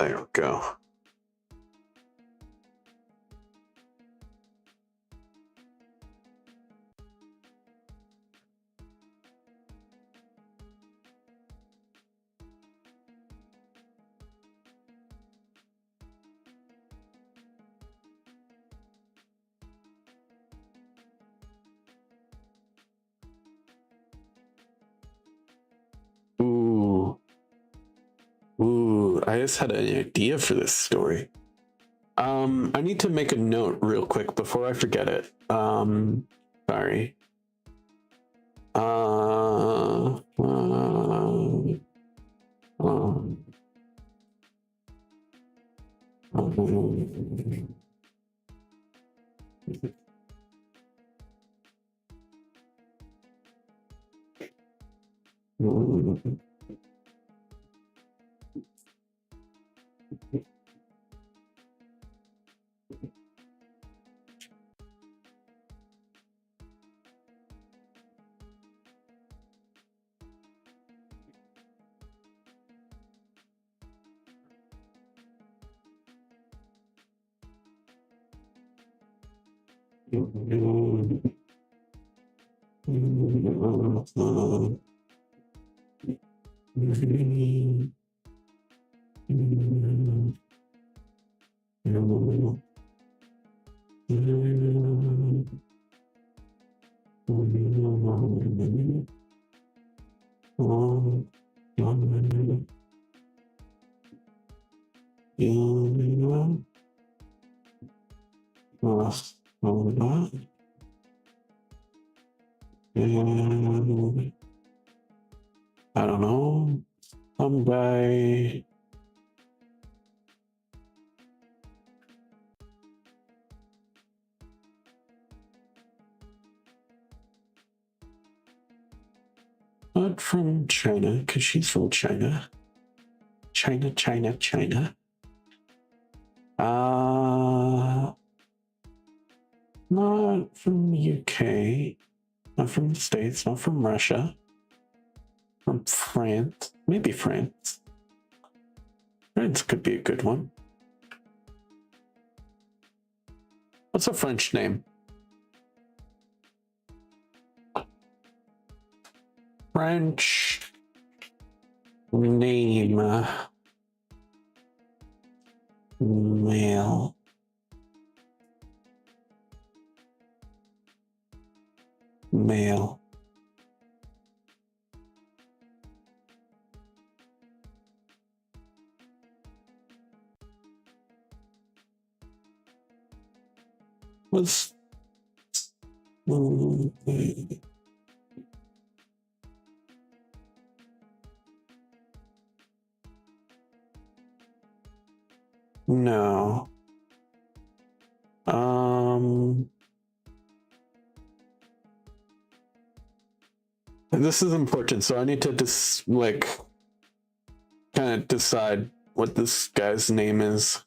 There we go. Ooh, I just had an idea for this story. I need to make a note real quick before I forget it. Sorry. I don't know. Some guy. Not from China, because she's from China. China. Not from the UK. Not from the States. Not from Russia. From France. Maybe France. France could be a good one. What's a French name? French name. Male. Male. Was no. This is important, so I need to just kind of decide what this guy's name is.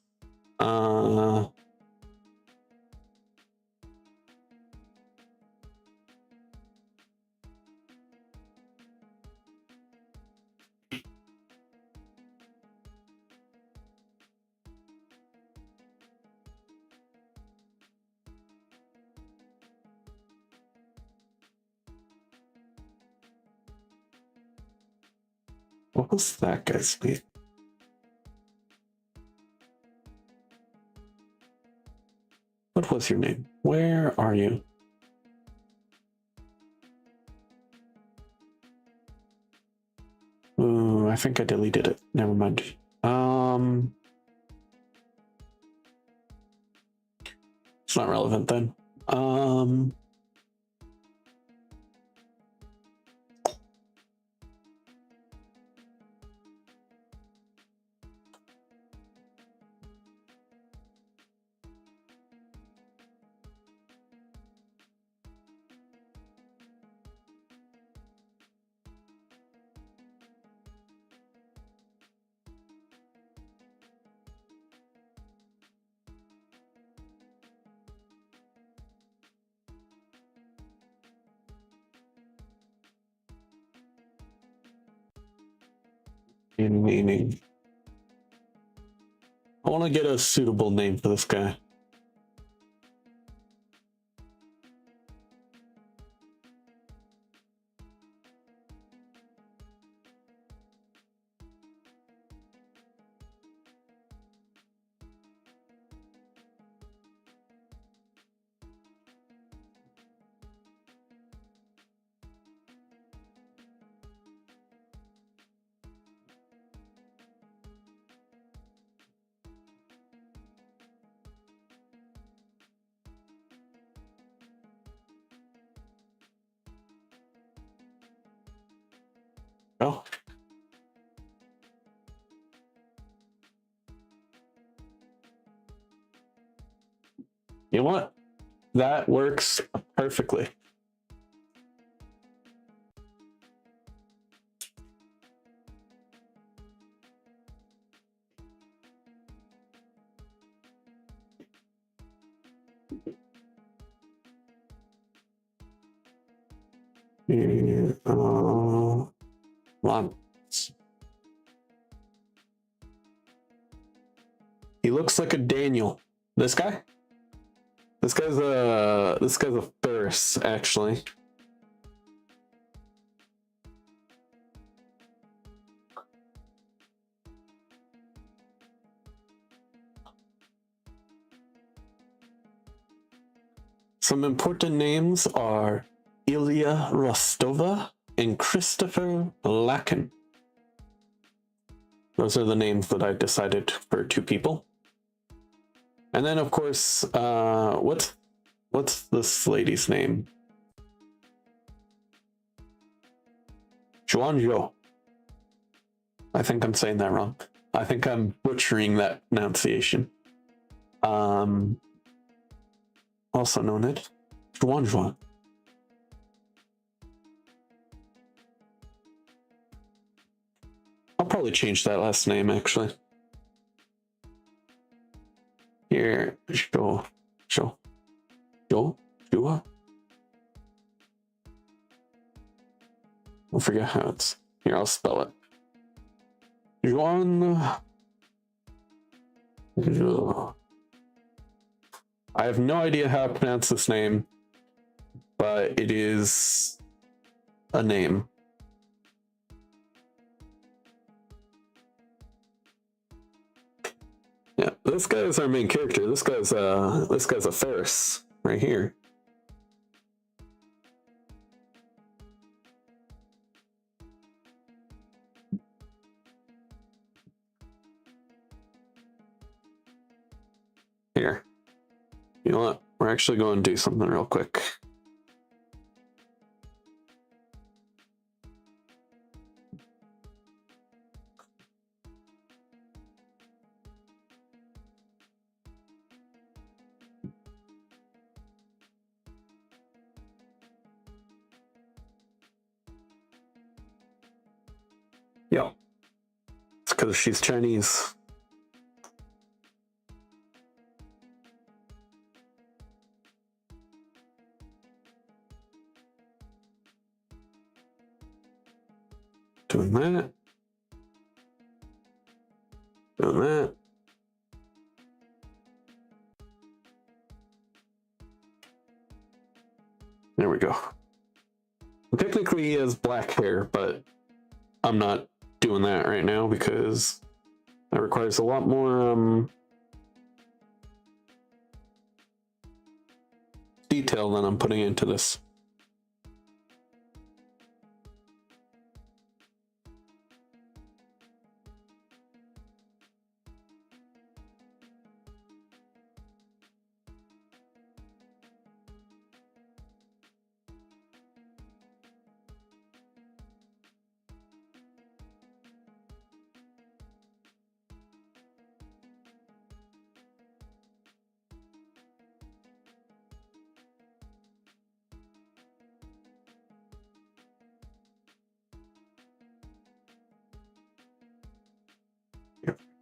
What was that guy's name? What was your name? Where are you? Ooh, I think I deleted it. Never mind. It's not relevant then. In meaning. I want to get a suitable name for this guy. Oh. You know what? That works perfectly. He looks like a Daniel. This guy? This guy's a Ferris, actually. Some important names are Ilya Rostova and Christopher Lakin. Those are the names that I decided for 2 people. And then, of course, what's this lady's name? Zhuangzhou. I think I'm saying that wrong. I think I'm butchering that pronunciation. Also known as Zhuangzhou. I'll probably change that last name, actually. Here, Shua. I forget how it's. Here, I'll spell it. Juan. I have no idea how to pronounce this name, but it is a name. Yeah, this guy is our main character. This guy's a Ferris right here. Here. You know what? We're actually going to do something real quick. Yeah. It's because she's Chinese. Doing that. Doing that. There we go. Technically he has black hair, but I'm not doing that right now because that requires a lot more detail than I'm putting into this.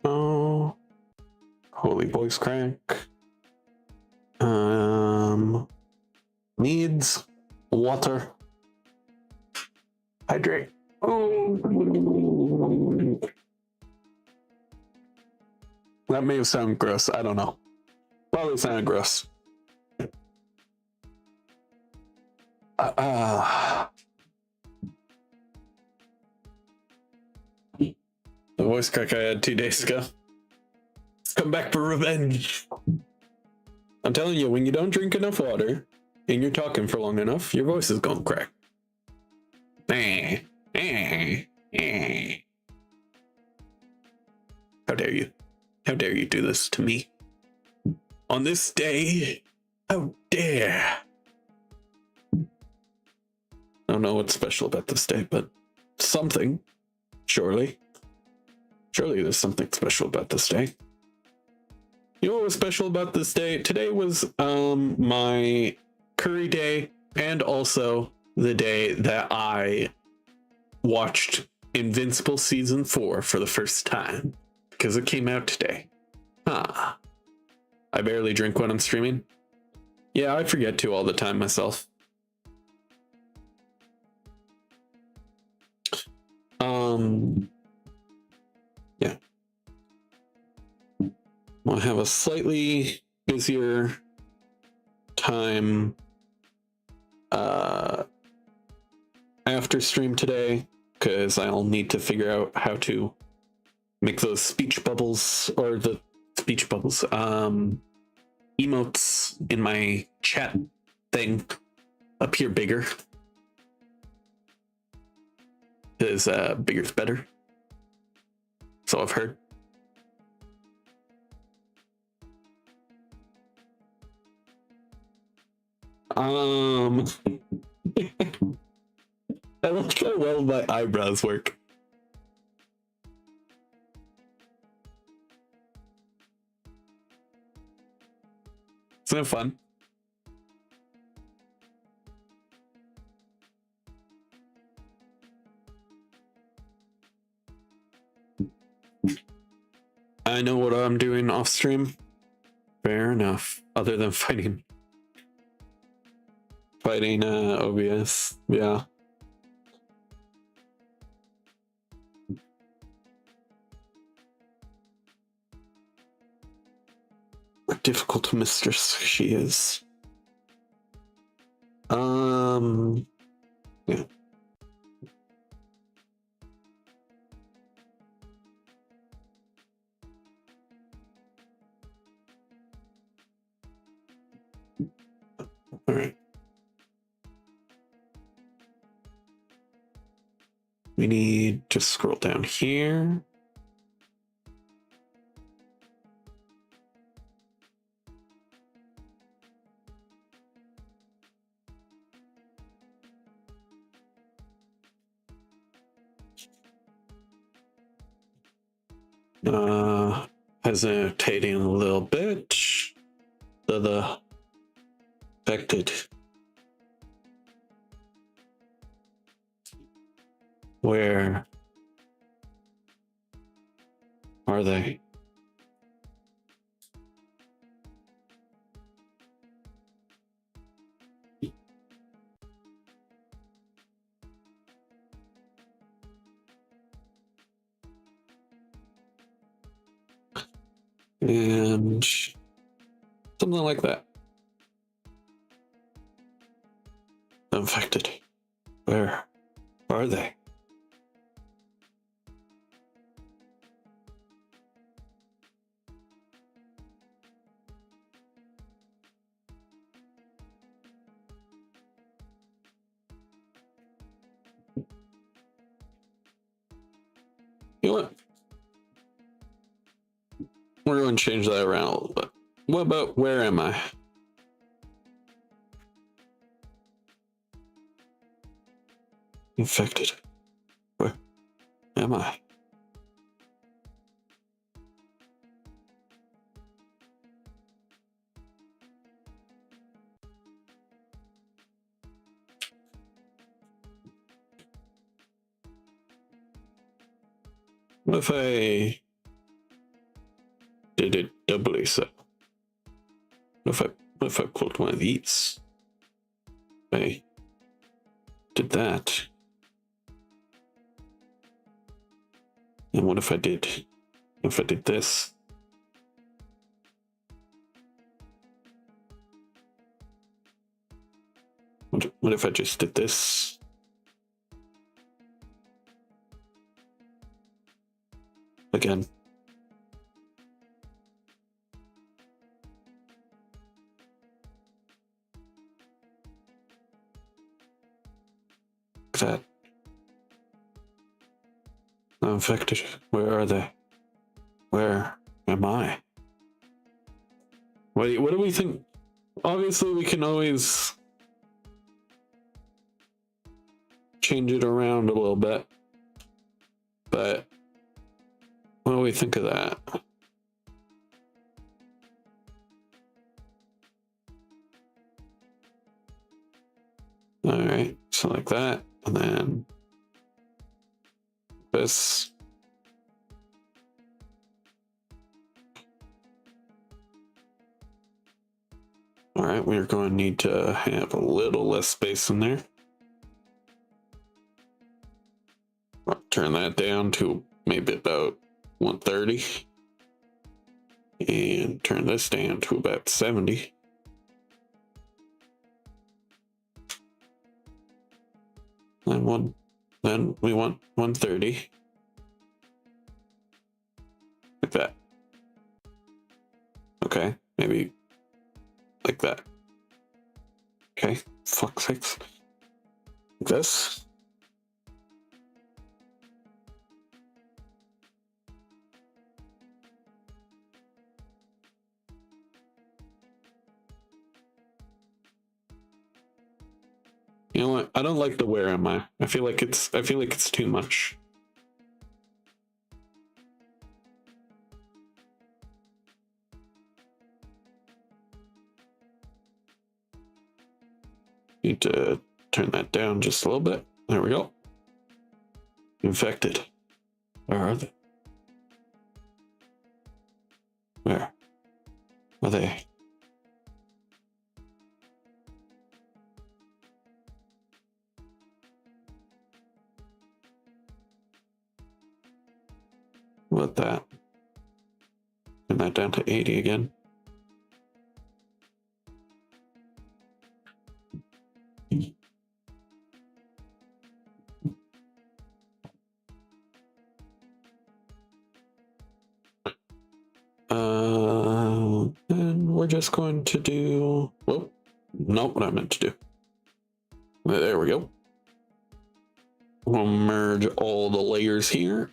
Oh, holy voice crack. Needs water. Hydrate. Oh. That may have sounded gross. I don't know. Probably sounded gross. The voice crack I had 2 days ago. Let's come back for revenge. I'm telling you, when you don't drink enough water and you're talking for long enough, your voice is gonna crack. How dare you? How dare you do this to me? On this day? How dare? I don't know what's special about this day, but something. Surely. Surely there's something special about this day. You know what was special about this day? Today was my curry day, and also the day that I watched Invincible Season 4 for the first time, because it came out today. I barely drink when I'm streaming. Yeah, I forget to all the time myself. Yeah. I'll have a slightly busier time after stream today, because I'll need to figure out how to make those speech bubbles, or the speech bubbles, emotes in my chat thing appear bigger, because bigger's better, so I've heard. I like how well my eyebrows work. Isn't it fun? I know what I'm doing off stream. Fair enough. Other than fighting OBS. Yeah. A difficult mistress she is. Yeah. All right. We need to scroll down here. Hesitating a little bit. The affected. Where are they? And something like that. Infected. Where are they? You know what? We're going to change that around a little bit. What about where am I? Infected. Where am I? What if I did it doubly so? What if I pulled one of these? I did that. And what if I did this? What if I just did this? Again. That. I'm infected. Where are they? Where am I? What do we think? Obviously, we can always change it around a little bit. But what do we think of that? All right, so like that, and then this. All right, we're going to need to have a little less space in there. I'll turn that down to maybe about 130. And turn this down to about 70. Then we want 130. Like that. Okay, maybe like that. Okay, fuck's sakes. Like this. You know what? I don't like the where am I. I feel like it's too much. Need to turn that down just a little bit. There we go. Infected. Where are they? Where are they? What that? Turn that down to 80 again. And we're just going to do, well, not what I meant to do. There we go. We'll merge all the layers here.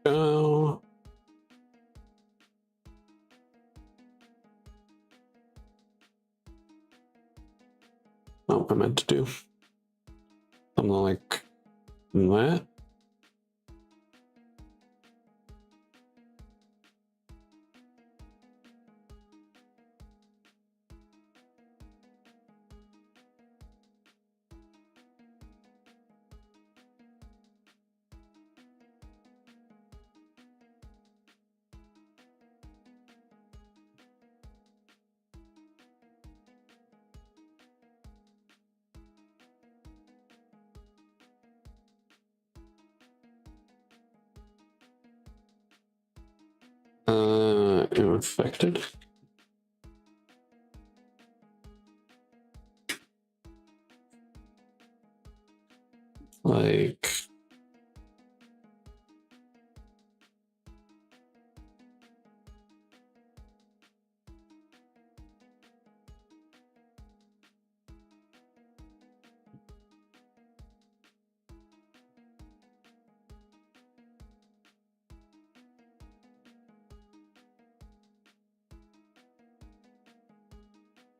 go. Oh, I meant to do something like that. Infected. Like,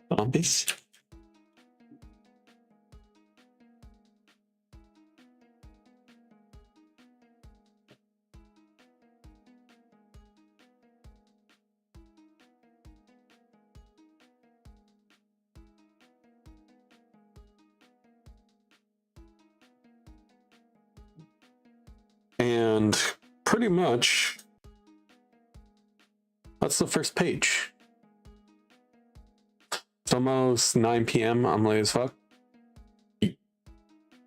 zombies. And pretty much that's the first page. It's almost 9 p.m. I'm late as fuck.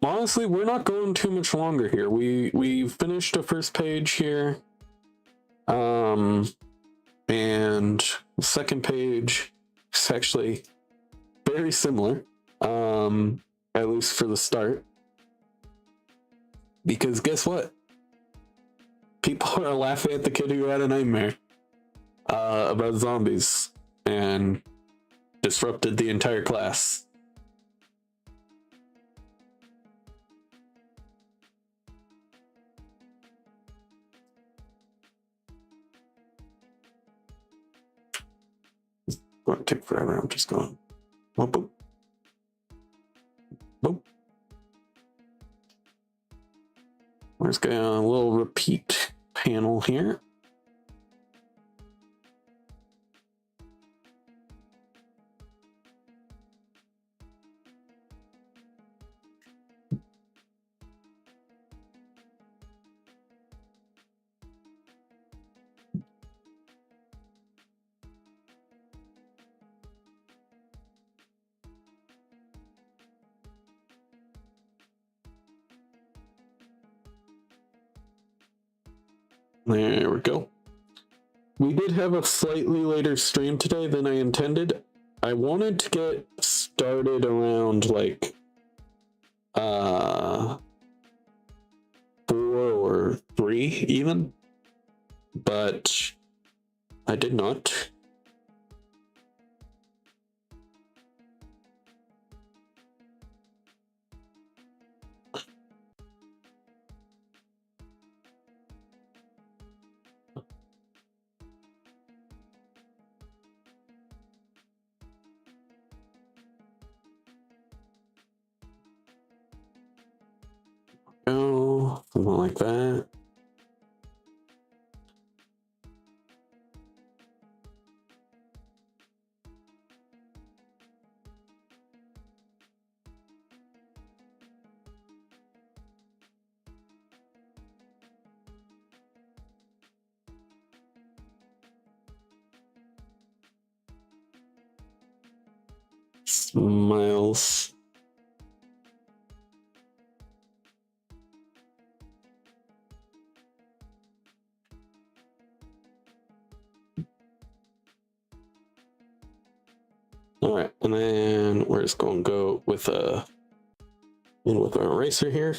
Honestly, we're not going too much longer here. We finished the first page here. And the second page is actually very similar. At least for the start. Because guess what? People are laughing at the kid who had a nightmare about zombies and disrupted the entire class. It's going to take forever. I'm just going. Boop, boop. Boop. Let's get a little repeat panel here. There we go. We did have a slightly later stream today than I intended. I wanted to get started around like 4 or 3 even, but I did not. Oh, something like that. Smiles. All right, and then we're just going to go with our eraser here.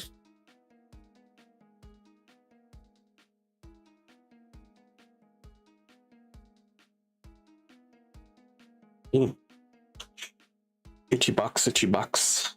Itchy box, itchy box.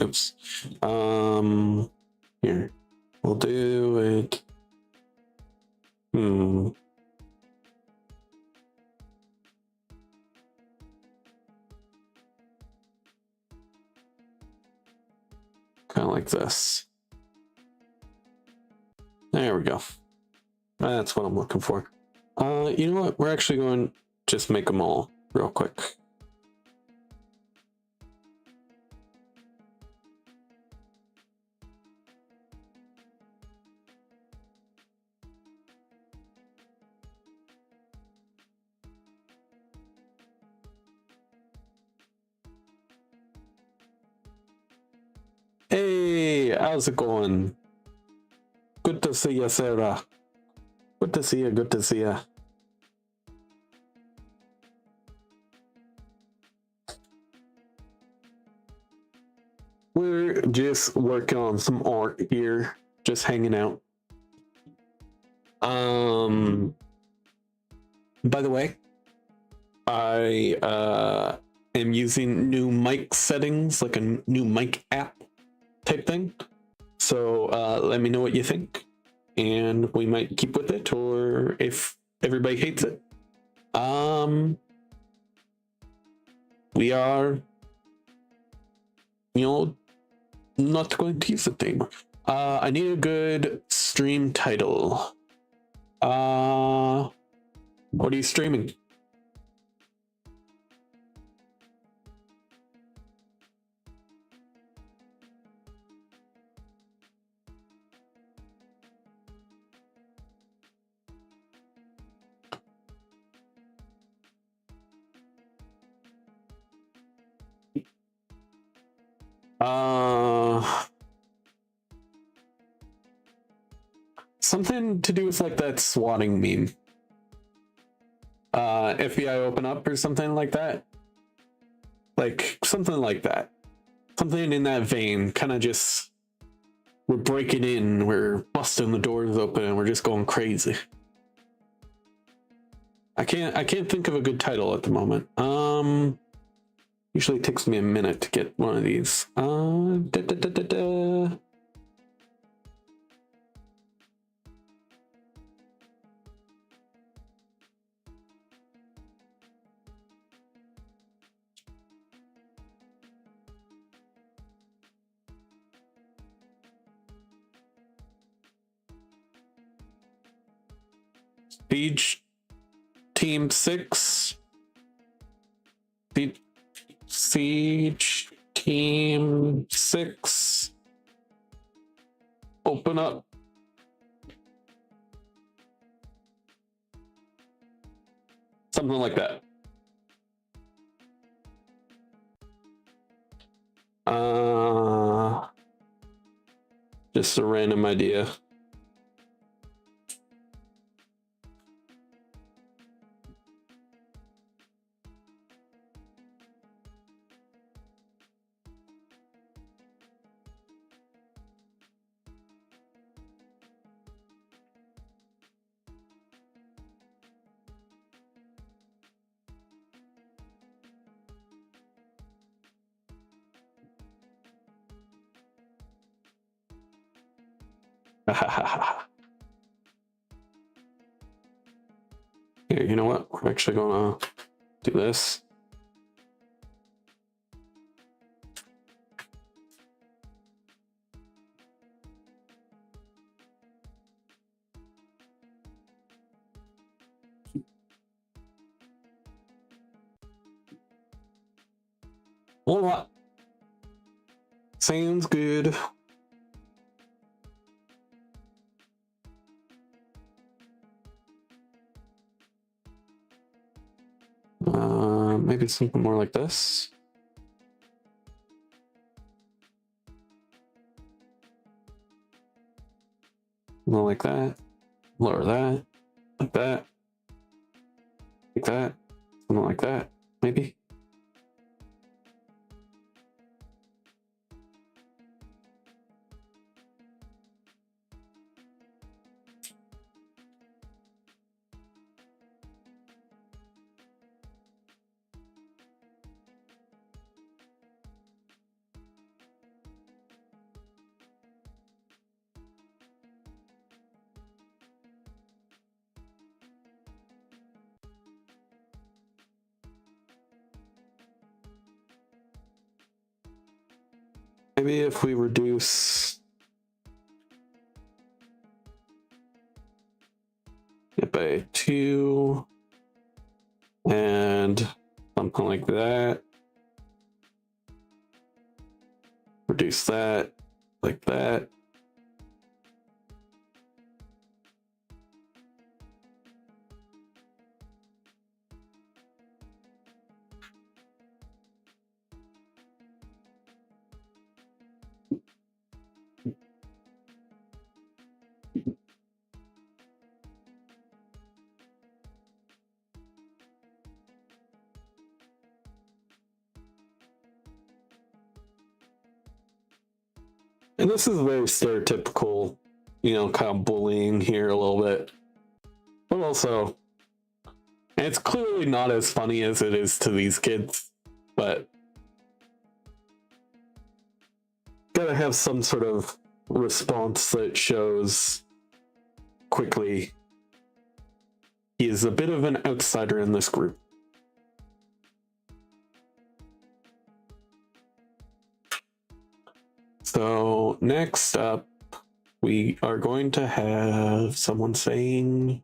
Oops. Here. We'll do it. Kind of like this. There we go. That's what I'm looking for. You know what? We're actually going to just make them all real quick. Hey, how's it going? Good to see you, Sarah. Good to see you, good to see you. We're just working on some art here, just hanging out. By the way, I am using new mic settings, like a new mic app type thing. So let me know what you think, and we might keep with it, or if everybody hates it. We are, not going to use it anymore. I need a good stream title. What are you streaming? Something to do with like that swatting meme. FBI open up or something like that. Like something like that. Something in that vein. Kind of just, we're breaking in, we're busting the doors open, and we're just going crazy. I can't think of a good title at the moment. Usually it takes me a minute to get one of these. Siege Team 6. Siege Team 6. Open up. Something like that. Just a random idea. Here, you know what? We're actually gonna do this. What? Sounds good. Maybe something more like this. More like that. Lower that. Like that. Like that. Something like that. Maybe. Maybe if we reduce it by 2 and something like that. Reduce that like that. And this is very stereotypical, you know, kind of bullying here a little bit. But also, it's clearly not as funny as it is to these kids, but gotta have some sort of response that shows quickly he is a bit of an outsider in this group. So next up, we are going to have someone saying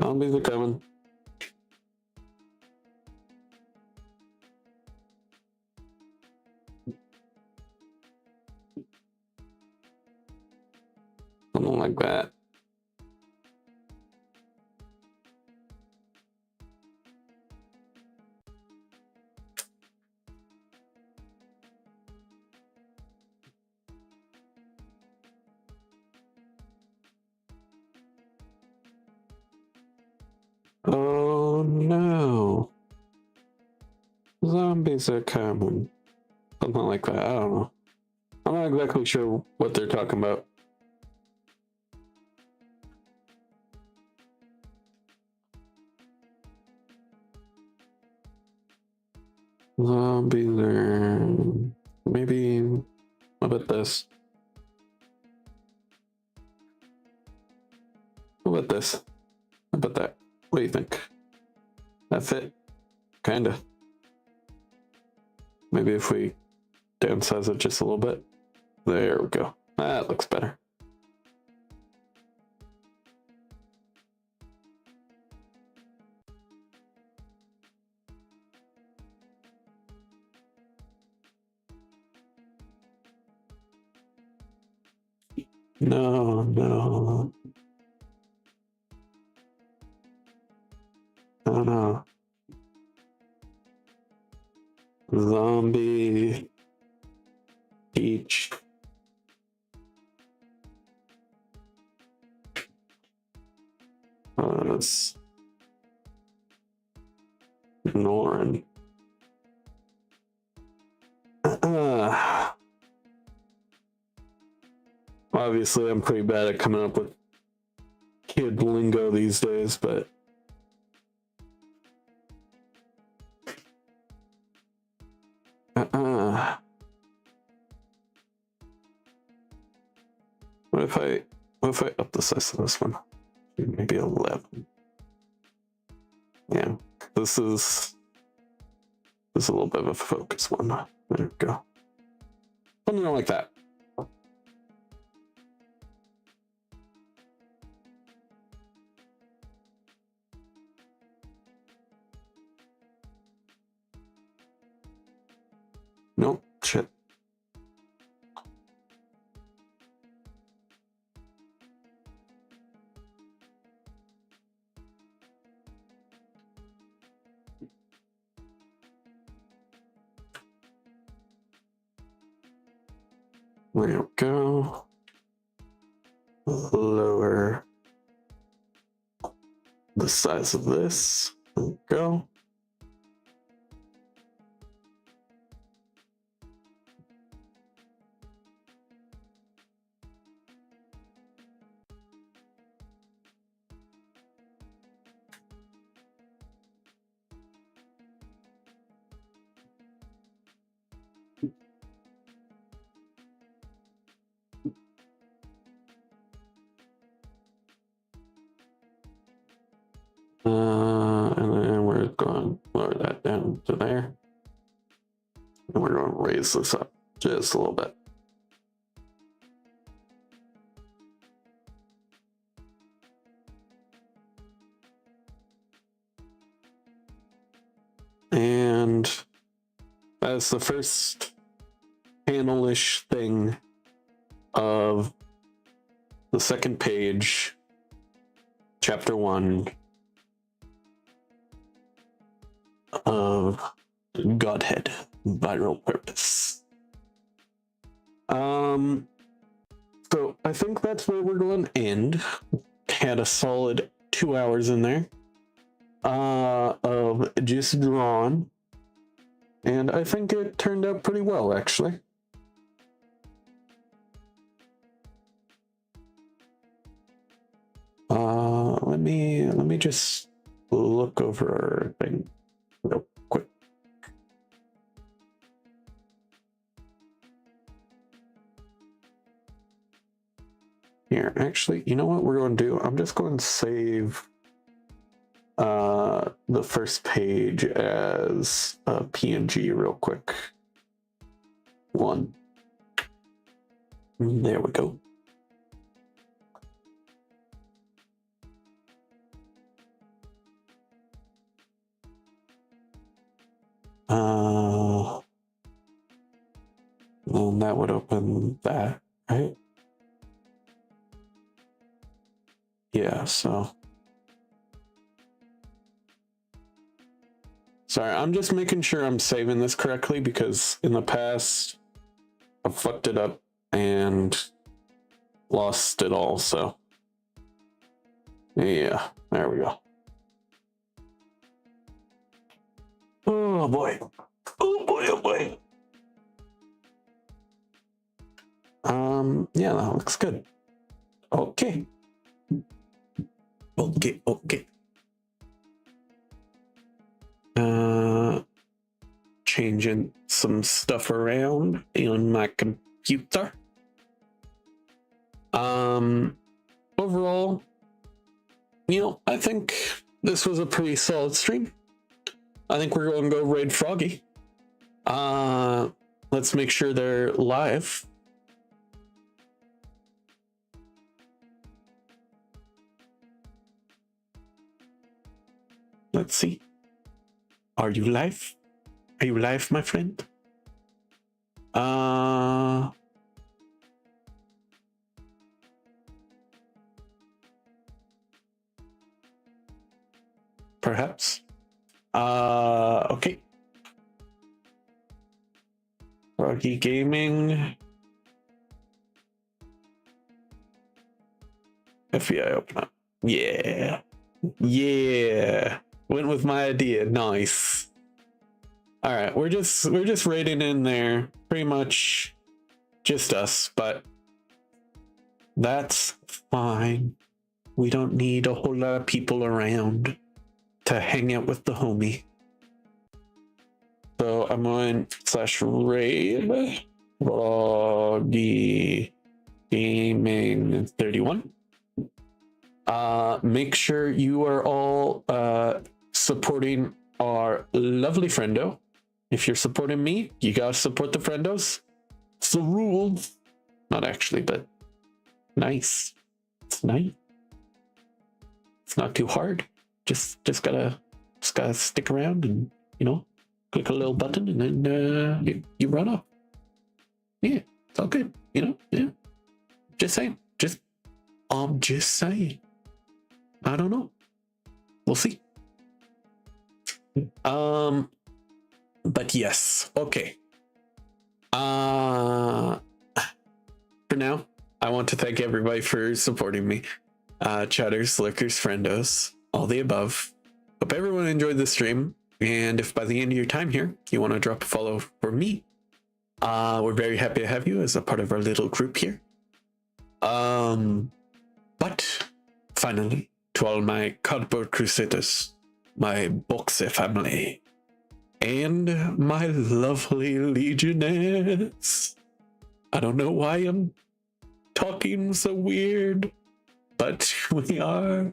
zombies are coming. Something like that. Oh no. Zombies are coming. Something like that. I don't know. I'm not exactly sure what they're talking about. Zombies are... Maybe... How about this? How about this? How about that? What do you think? That's it? Kinda. Maybe if we downsize it just a little bit. There we go. That looks better. No, no. No, no. Zombie. Peach. Us. Ignoring. Obviously, I'm pretty bad at coming up with kid lingo these days, but what if I up the size of this one? Maybe 11. Yeah, this is a little bit of a focus one. There we go. Something like that. Nope, shit. There we go. Lower the size of this. There we go. And then we're going to lower that down to there. And we're going to raise this up just a little bit. And that's the first panel-ish thing of the second page, chapter 1 of Godhead, Viral Purpose. So I think that's where we're going to end. Had a solid 2 hours in there of just drawing, and I think it turned out pretty well, actually. Let me just look over our thing real quick. Here, actually, you know what we're going to do? I'm just going to save the first page as a PNG real quick. There we go. And that would open that, right? Yeah, so. Sorry, I'm just making sure I'm saving this correctly because in the past I fucked it up and lost it all, so. Yeah, there we go. Oh boy. Oh boy, oh boy. Yeah, that looks good. Okay. Okay. Changing some stuff around in my computer. Overall, you know, I think this was a pretty solid stream. I think we're going to go raid Froggy. Let's make sure they're live. Let's see. Are you live? Are you live, my friend? Perhaps. Okay. Froggy Gaming. FBI open up. Yeah. Yeah. Went with my idea. Nice. All right, we're just raiding in there, pretty much just us, but that's fine. We don't need a whole lot of people around to hang out with the homie. So I'm going /raid Froggy Gaming 31. Make sure you are all supporting our lovely friendo. If you're supporting me, you gotta support the friendos. It's the rules. Not actually, but nice. It's nice. It's not too hard. Just gotta stick around and, you know, click a little button and then you run off. Yeah, it's all good. You know, yeah. Just saying. I'm just saying. I don't know. We'll see. But yes, okay. For now, I want to thank everybody for supporting me. Chatters, lurkers, friendos, all the above. Hope everyone enjoyed the stream. And if by the end of your time here, you want to drop a follow for me, we're very happy to have you as a part of our little group here. But finally, to all my cardboard crusaders, my boxe family, and my lovely legionnaires. I don't know why I'm talking so weird, but we are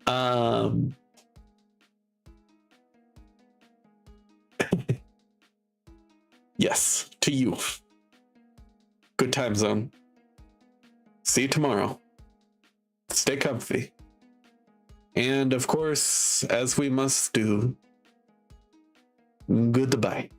Um, yes, to you. Good time zone. See you tomorrow. Stay comfy. And of course, as we must do, goodbye.